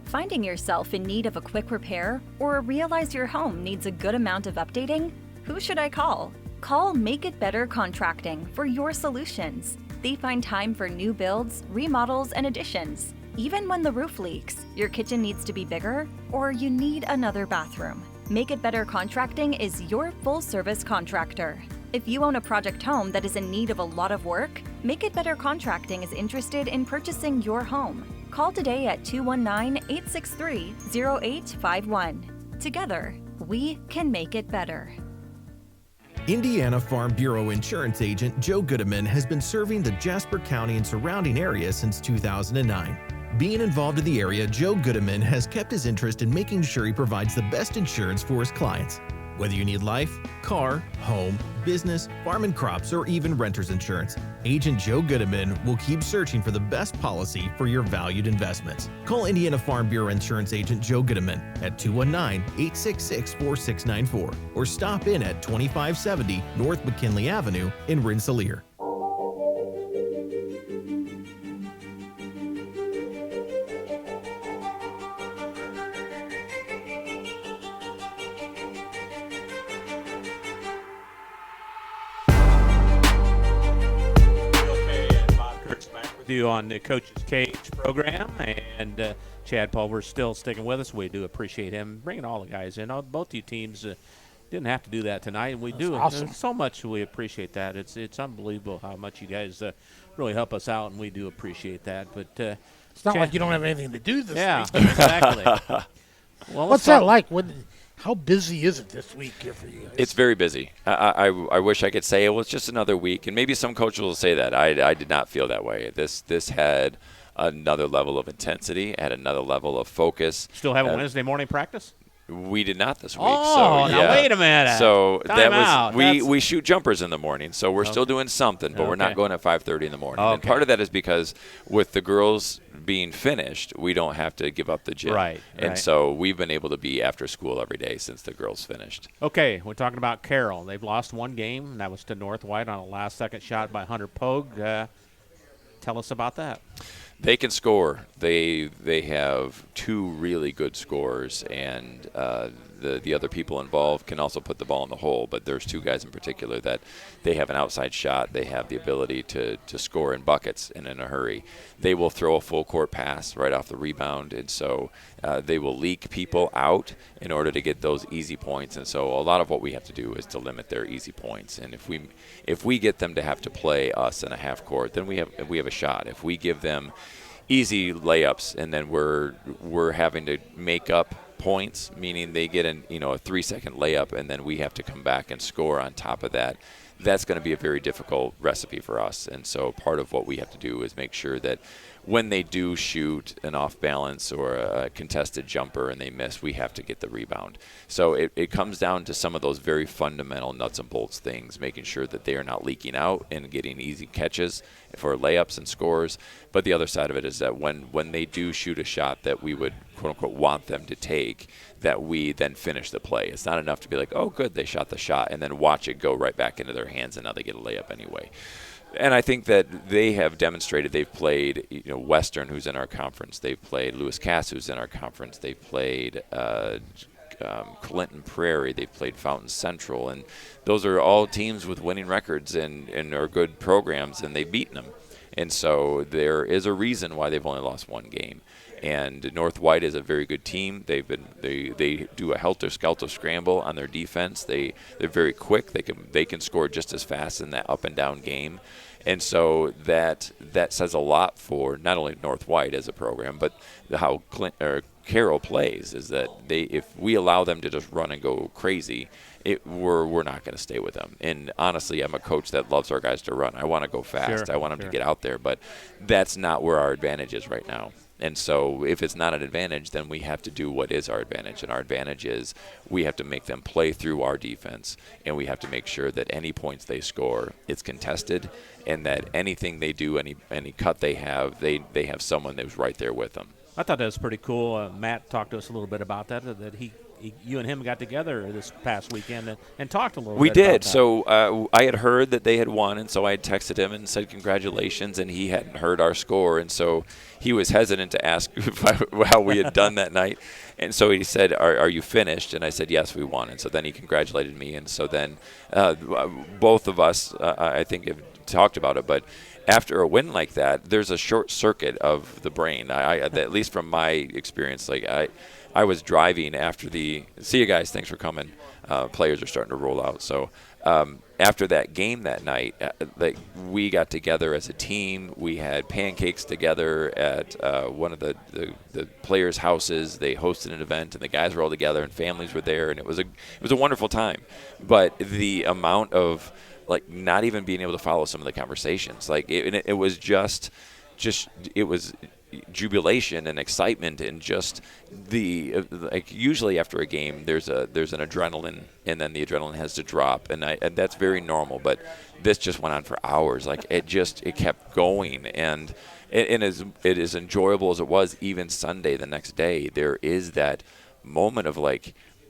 Finding yourself in need of a quick repair or realize your home needs a good amount of updating? Who should I call? Call Make It Better Contracting for your solutions. They find time for new builds, remodels, and additions. Even when the roof leaks, your kitchen needs to be bigger, or you need another bathroom. Make It Better Contracting is your full-service contractor. If you own a project home that is in need of a lot of work, Make It Better Contracting is interested in purchasing your home. Call today at 219-863-0851. Together, we can make it better. Indiana Farm Bureau Insurance Agent Joe Goodman has been serving the Jasper County and surrounding area since 2009. Being involved in the area, Joe Goodman has kept his interest in making sure he provides the best insurance for his clients. Whether you need life, car, home, business, farm and crops, or even renter's insurance, Agent Joe Goodman will keep searching for the best policy for your valued investments. Call Indiana Farm Bureau Insurance Agent Joe Goodman at 219-866-4694 or stop in at 2570 North McKinley Avenue in Rensselaer. You on the Coach's Cage program, and Chad Pulver's still sticking with us. We do appreciate him bringing all the guys in. Both you teams didn't have to do that tonight, and we do awesome. So much. We appreciate that. It's unbelievable how much you guys really help us out, and we do appreciate that. But it's not like you don't have anything to do this week. Exactly. Well, what's that like? How busy is it this week here for you guys? It's very busy. I wish I could say it was just another week, and maybe some coaches will say that. I did not feel that way. This had another level of intensity, had another level of focus. Still have a Wednesday morning practice? We did not this week. Oh, so, now wait a minute. So Time out. We shoot jumpers in the morning, so we're still doing something, but we're not going at 5:30 in the morning. And part of that is because with the girls being finished, we don't have to give up the gym. Right. And so we've been able to be after school every day since the girls finished. Okay, we're talking about Carroll. They've lost one game, and that was to North White on a last-second shot by Hunter Pogue. Tell us about that. They can score. They have two really good scorers, and the other people involved can also put the ball in the hole. But there's two guys in particular that they have an outside shot. They have the ability to score in buckets and in a hurry. They will throw a full court pass right off the rebound, and so they will leak people out in order to get those easy points. And so a lot of what we have to do is to limit their easy points. And if we get them to have to play us in a half court, then we have a shot. If we give them easy layups and then we're having to make up points, meaning they get a 3-second layup and then we have to come back and score on top of that, that's going to be a very difficult recipe for us. And so part of what we have to do is make sure that when they do shoot an off balance or a contested jumper and they miss, we have to get the rebound. So it comes down to some of those very fundamental nuts and bolts things, making sure that they are not leaking out and getting easy catches for layups and scores. But the other side of it is that when they do shoot a shot that we would, quote unquote, want them to take, that we then finish the play. It's not enough to be like, oh, good, they shot the shot, and then watch it go right back into their hands and now they get a layup anyway. And I think that they have demonstrated. They've played, Western, who's in our conference. They've played Lewis Cass, who's in our conference. They've played Clinton Prairie. They've played Fountain Central. And those are all teams with winning records and are good programs, and they've beaten them. And so there is a reason why they've only lost one game. And North White is a very good team. They do a helter-skelter scramble on their defense. They're very quick. They can score just as fast in that up and down game. And so that says a lot for not only North White as a program, but how Carroll plays, is that if we allow them to just run and go crazy, we're not going to stay with them. And honestly, I'm a coach that loves our guys to run. I want to go fast. I want them to get out there, but that's not where our advantage is right now. And so if it's not an advantage, then we have to do what is our advantage. And our advantage is we have to make them play through our defense, and we have to make sure that any points they score, it's contested, and that anything they do, any cut they have someone that was right there with them. I thought that was pretty cool. Matt talked to us a little bit about that he you and him got together this past weekend and talked a little We bit about did. that. So I had heard that they had won, and so I had texted him and said congratulations, and he hadn't heard our score, and so he was hesitant to ask how we had done that night. And so he said, are you finished? And I said, yes, we won. And so then he congratulated me, and so then both of us, I think, have talked about it, but after a win like that, there's a short circuit of the brain. At least from my experience, like I was driving after see you guys, thanks for coming. Players are starting to roll out. So after that game that night, we got together as a team. We had pancakes together at one of the players' houses. They hosted an event, and the guys were all together, and families were there, and it was a wonderful time. But the amount of not even being able to follow some of the conversations, it was just it was jubilation and excitement, and just usually after a game there's an adrenaline, and then the adrenaline has to drop, and that's very normal, but this just went on for hours. It kept going, and it is enjoyable as it was. Even Sunday, the next day, there is that moment of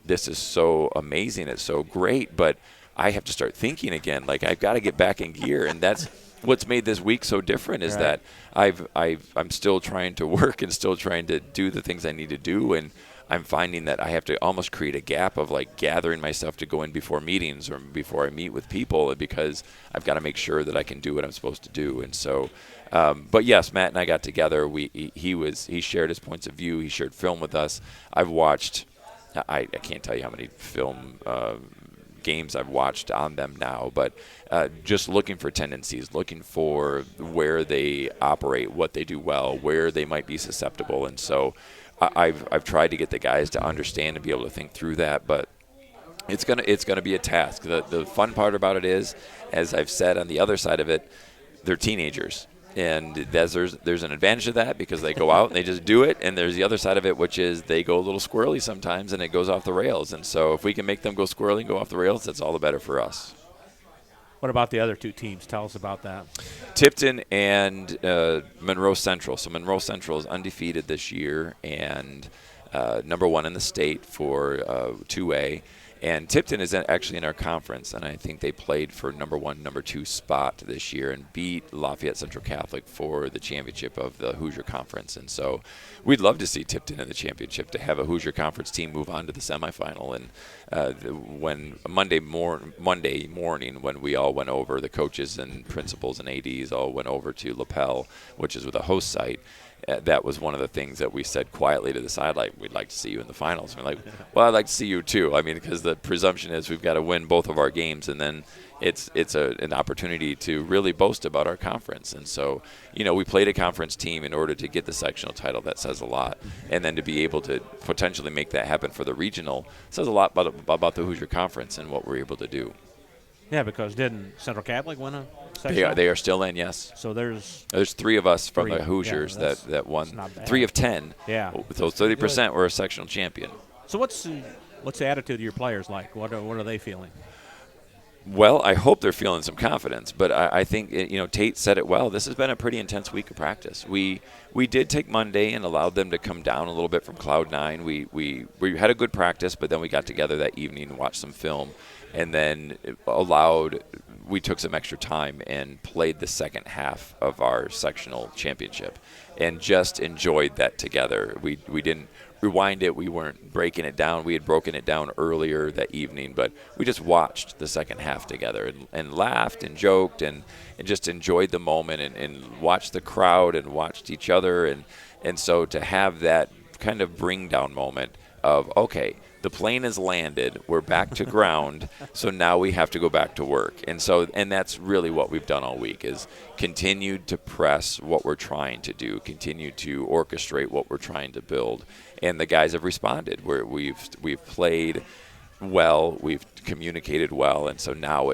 this is so amazing, it's so great, but I have to start thinking again. I've got to get back in gear, and that's what's made this week so different. Is that I'm still trying to work and still trying to do the things I need to do, and I'm finding that I have to almost create a gap of gathering myself to go in before meetings or before I meet with people, because I've got to make sure that I can do what I'm supposed to do. And so, but yes, Matt and I got together. He shared his points of view. He shared film with us. I've watched. I can't tell you how many film games I've watched on them now, but just looking for tendencies, looking for where they operate, what they do well, where they might be susceptible. And so I've tried to get the guys to understand and be able to think through that, but it's gonna be a task. The fun part about it is, as I've said on the other side of it, they're teenagers. And there's an advantage to that, because they go out and they just do it. And there's the other side of it, which is they go a little squirrely sometimes, and it goes off the rails. And so if we can make them go squirrely and go off the rails, that's all the better for us. What about the other two teams? Tell us about that. Tipton and Monroe Central. So Monroe Central is undefeated this year and number 1 in the state for 2A. And Tipton is actually in our conference, and I think they played for number 1, number 2 spot this year and beat Lafayette Central Catholic for the championship of the Hoosier Conference. And so we'd love to see Tipton in the championship, to have a Hoosier Conference team move on to the semifinal. And when Monday morning, when we all went over, the coaches and principals and ADs all went over to Lapel, which is with a host site, that was one of the things that we said quietly to the side, we'd like to see you in the finals. And we're like, well, I'd like to see you too. I mean, because the presumption is we've got to win both of our games, and then it's an opportunity to really boast about our conference. And so, we played a conference team in order to get the sectional title. That says a lot. And then to be able to potentially make that happen for the regional says a lot about the Hoosier Conference and what we're able to do. Yeah, because didn't Central Catholic win a sectional? They are still in, yes. So there's 3 of us from the Hoosiers that won. 3 of 10. Yeah. So 30% were a sectional champion. So what's the attitude of your players like? What are they feeling? Well, I hope they're feeling some confidence, but I think Tate said it well. This has been a pretty intense week of practice. We did take Monday and allowed them to come down a little bit from Cloud 9. We had a good practice, but then we got together that evening and watched some film, and then we took some extra time and played the second half of our sectional championship and just enjoyed that together. We didn't rewind it. We weren't breaking it down. We had broken it down earlier that evening, but we just watched the second half together and laughed and joked and just enjoyed the moment and watched the crowd and watched each other. And so to have that kind of bring down moment of, okay, the plane has landed, we're back to ground, so now we have to go back to work. And that's really what we've done all week, is continued to press what we're trying to do, continue to orchestrate what we're trying to build. And the guys have responded. We've played well, we've communicated well, and so now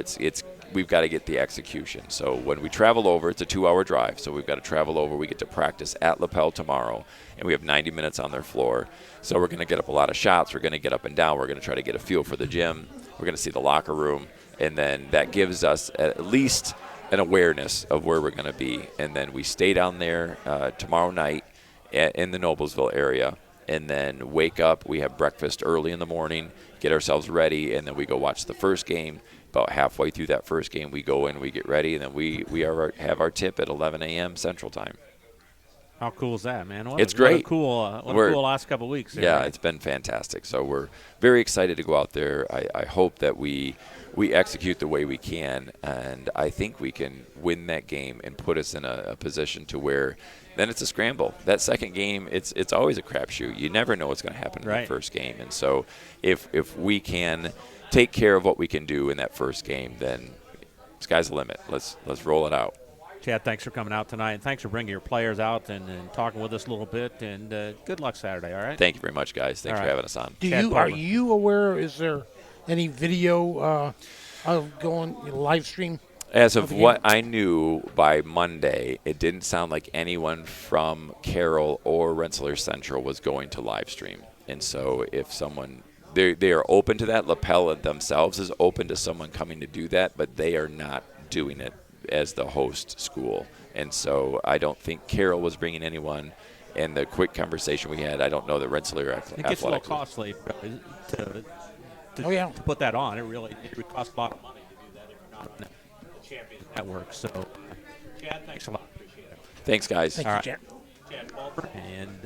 we've got to get the execution. So when we travel over, it's a 2-hour drive, so we've got to travel over. We get to practice at Lapel tomorrow, and we have 90 minutes on their floor. So we're going to get up a lot of shots. We're going to get up and down. We're going to try to get a feel for the gym. We're going to see the locker room, and then that gives us at least an awareness of where we're going to be. And then we stay down there tomorrow night in the Noblesville area, and then wake up. We have breakfast early in the morning, get ourselves ready, and then we go watch the first game. About halfway through that first game, we go in, we get ready, and then we have our tip at 11 a.m. Central Time. How cool is that, man? It's great. What a cool last couple of weeks. Yeah, right? It's been fantastic. So we're very excited to go out there. I hope that we execute the way we can, and I think we can win that game and put us in a position to where then it's a scramble. That second game, it's always a crapshoot. You never know what's going to happen in the first game. And so if we can take care of what we can do in that first game, then sky's the limit. Let's roll it out. Chad, thanks for coming out tonight, and thanks for bringing your players out and talking with us a little bit, and good luck Saturday, all right? Thank you very much, guys. Thanks for having us on. Are you aware, is there any video of going live stream? As of what I knew by Monday, it didn't sound like anyone from Carroll or Rensselaer Central was going to live stream. And so if someone – they are open to that. Lapel themselves is open to someone coming to do that, but they are not doing it as the host school. And so I don't think Carroll was bringing anyone. And the quick conversation we had, I don't know that Rensselaer Athletics. It gets a little costly to put that on. It would cost a lot of money to do that if you're not on the Champions Network. So, Chad, thanks a lot. Appreciate it. Thanks, guys. Thank you, Chad Pulver. And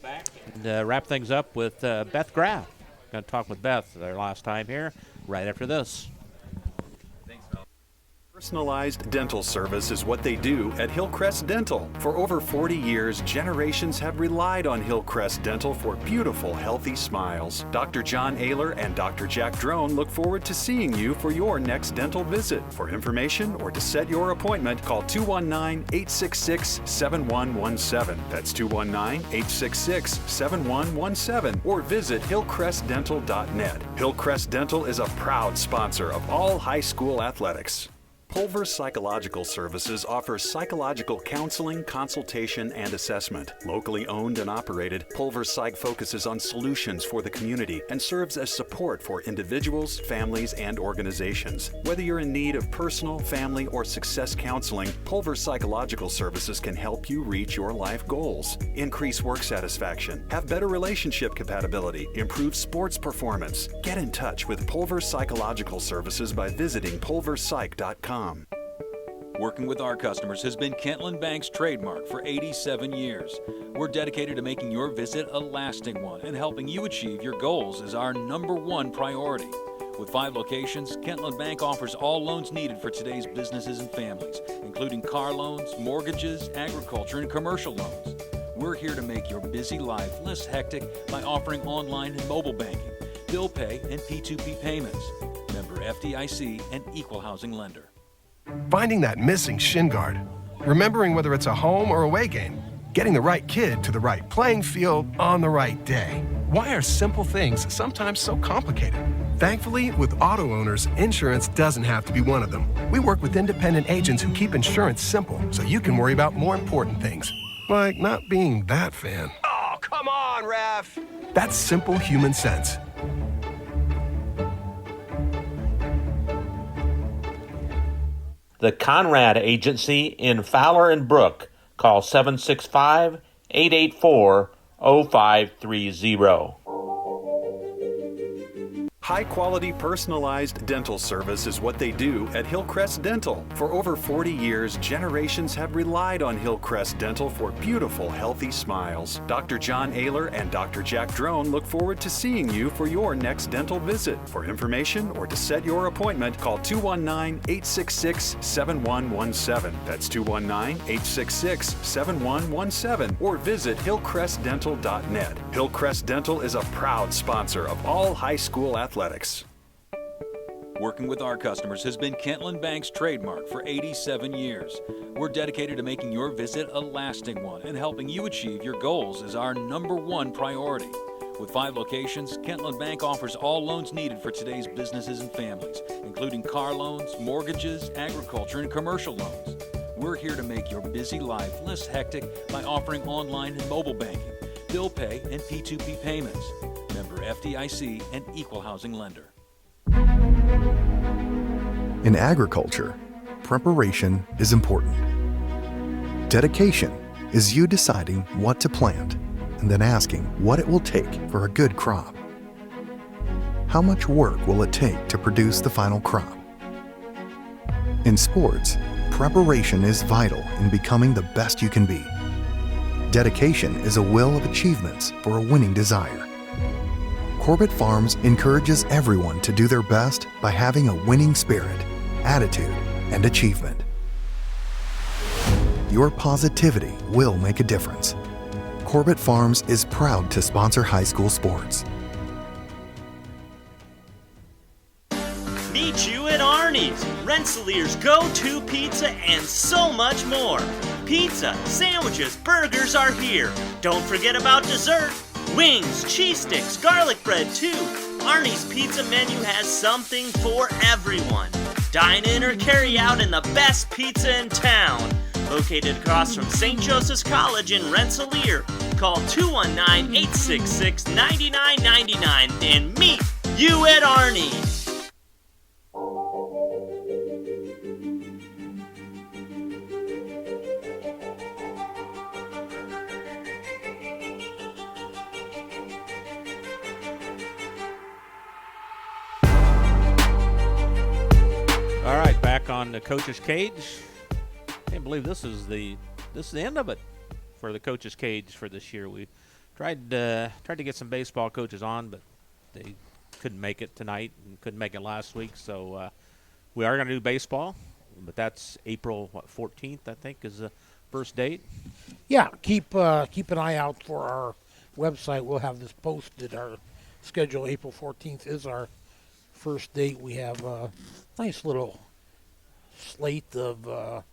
back and wrap things up with Beth Graff. Going to talk with Beth their last time here right after this. Personalized dental service is what they do at Hillcrest Dental. For over 40 years, generations have relied on Hillcrest Dental for beautiful, healthy smiles. Dr. John Ayler and Dr. Jack Drone look forward to seeing you for your next dental visit. For information or to set your appointment, call 219-866-7117. That's 219-866-7117. Or visit hillcrestdental.net. Hillcrest Dental is a proud sponsor of all high school athletics. Pulver Psychological Services offers psychological counseling, consultation, and assessment. Locally owned and operated, Pulver Psych focuses on solutions for the community and serves as support for individuals, families, and organizations. Whether you're in need of personal, family, or success counseling, Pulver Psychological Services can help you reach your life goals. Increase work satisfaction, have better relationship compatibility, improve sports performance. Get in touch with Pulver Psychological Services by visiting pulverpsych.com. Working with our customers has been Kentland Bank's trademark for 87 years. We're dedicated to making your visit a lasting one, and helping you achieve your goals is our #1 priority. With 5 locations, Kentland Bank offers all loans needed for today's businesses and families, including car loans, mortgages, agriculture, and commercial loans. We're here to make your busy life less hectic by offering online and mobile banking, bill pay, and P2P payments. Member FDIC and equal housing lender. Finding that missing shin guard, remembering whether it's a home or away game, getting the right kid to the right playing field on the right day. Why are simple things sometimes so complicated? Thankfully, with auto owners, insurance doesn't have to be one of them. We work with independent agents who keep insurance simple so you can worry about more important things, like not being that fan. Oh, come on, ref! That's simple human sense. The Conrad Agency in Fowler and Brook. Call 765-884-0530. High-quality personalized dental service is what they do at Hillcrest Dental. For over 40 years, generations have relied on Hillcrest Dental for beautiful, healthy smiles. Dr. John Ayler and Dr. Jack Drone look forward to seeing you for your next dental visit. For information or to set your appointment, call 219-866-7117. That's 219-866-7117. Or visit hillcrestdental.net. Hillcrest Dental is a proud sponsor of all high school athletics. Working with our customers has been Kentland Bank's trademark for 87 years. We're dedicated to making your visit a lasting one, and helping you achieve your goals is our #1 priority. With 5 locations, Kentland Bank offers all loans needed for today's businesses and families, including car loans, mortgages, agriculture, and commercial loans. We're here to make your busy life less hectic by offering online and mobile banking, bill pay, and P2P payments. Member FDIC and equal housing lender. In agriculture, preparation is important. Dedication is you deciding what to plant and then asking what it will take for a good crop. How much work will it take to produce the final crop? In sports, preparation is vital in becoming the best you can be. Dedication is a will of achievements for a winning desire. Corbett Farms encourages everyone to do their best by having a winning spirit, attitude, and achievement. Your positivity will make a difference. Corbett Farms is proud to sponsor high school sports. Meet you at Arnie's, Rensselaer's go-to pizza and so much more. Pizza, sandwiches, burgers are here. Don't forget about dessert. Wings, cheese sticks, garlic bread too. Arnie's pizza menu has something for everyone. Dine in or carry out in the best pizza in town. Located across from St. Joseph's College in Rensselaer. Call 219-866-9999 and meet you at Arnie's. All right, back on the Coach's Cage. Can't believe this is the end of it for the Coach's Cage for this year. We tried to get some baseball coaches on, but they couldn't make it tonight and couldn't make it last week. So we are going to do baseball, but that's April 14th, I think, is the first date. Yeah, keep an eye out for our website. We'll have this posted. Our schedule, April 14th, is our first date. We have a nice little slate of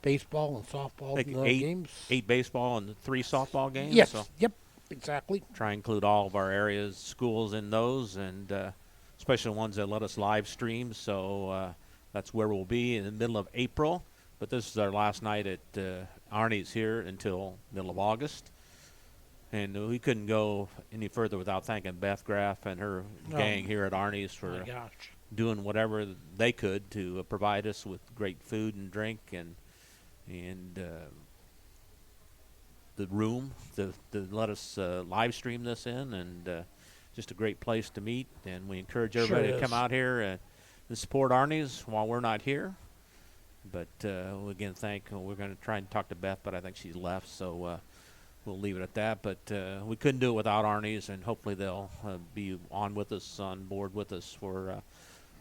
baseball and softball games. 8 baseball and 3 softball games. Yes. So Yep. Exactly. try and include all of our areas, schools in those, and especially the ones that let us live stream. So that's where we'll be in the middle of April. But this is our last night at Arnie's here until middle of August. And we couldn't go any further without thanking Beth Graff and her gang here at Arnie's for doing whatever they could to provide us with great food and drink and the room to let us live stream this in, and just a great place to meet. And we encourage everybody to come out here and support Arnie's while we're not here. But again, we're going to try and talk to Beth, but I think she's left, so we'll leave it at that. But we couldn't do it without Arnie's, and hopefully they'll be on board with us for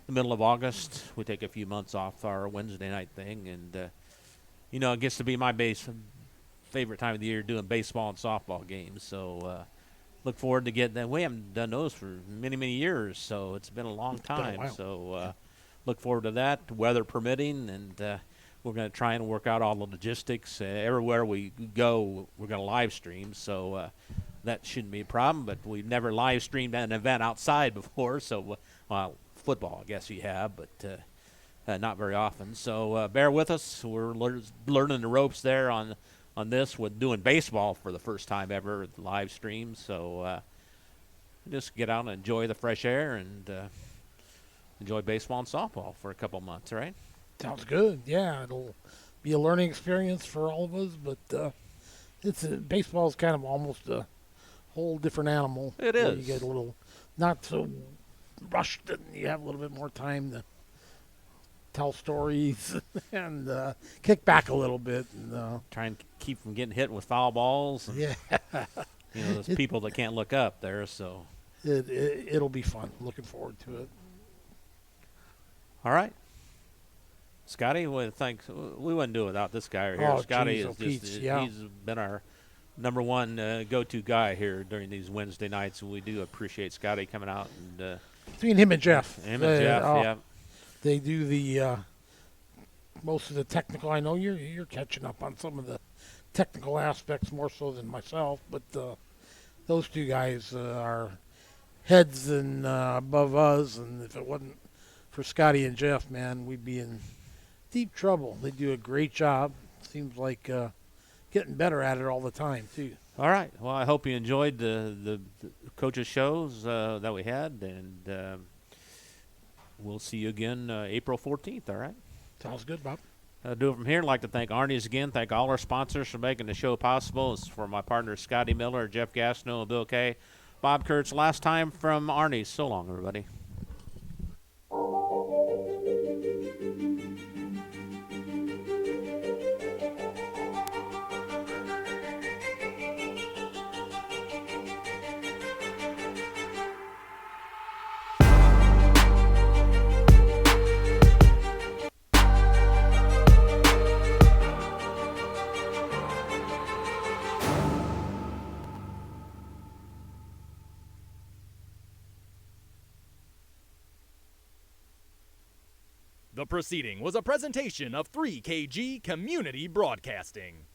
the middle of August. We take a few months off our Wednesday night thing, and it gets to be my favorite time of the year doing baseball and softball games. So look forward to getting that. We haven't done those for many, many years, so it's been a long time. So look forward to that, weather permitting, and we're going to try and work out all the logistics. Everywhere we go, we're going to live stream, so that shouldn't be a problem. But we've never live streamed an event outside before, so football, I guess you have, but not very often. So bear with us. We're learning the ropes there on this with doing baseball for the first time ever live stream. So just get out and enjoy the fresh air and enjoy baseball and softball for a couple months, right? Sounds good. Yeah, it'll be a learning experience for all of us, but baseball is kind of almost a whole different animal. It is. You get a little not so rushed, and you have a little bit more time to tell stories and kick back a little bit. And, try and keep from getting hit with foul balls. And, yeah. There's people that can't look up there, so. It'll be fun. Looking forward to it. All right. Scotty, we wouldn't do it without this guy right here. Scotty he's been our number one go-to guy here during these Wednesday nights. We do appreciate Scotty coming out. And between him and Jeff. Yeah. They do the most of the technical. I know you're catching up on some of the technical aspects more so than myself, but those two guys are heads and above us. And if it wasn't for Scotty and Jeff, man, we'd be in deep trouble. They do a great job. Seems like getting better at it all the time too. All right. Well, I hope you enjoyed the coaches' shows that we had, and we'll see you again April 14th, all right? Sounds good, Bob. Do it from here. I'd like to thank Arnie's again. Thank all our sponsors for making the show possible. It's for my partners Scotty Miller, Jeff Gastineau, and Bill Kay. Bob Kurtz, last time from Arnie's. So long, everybody. The proceeding was a presentation of 3KG Community Broadcasting.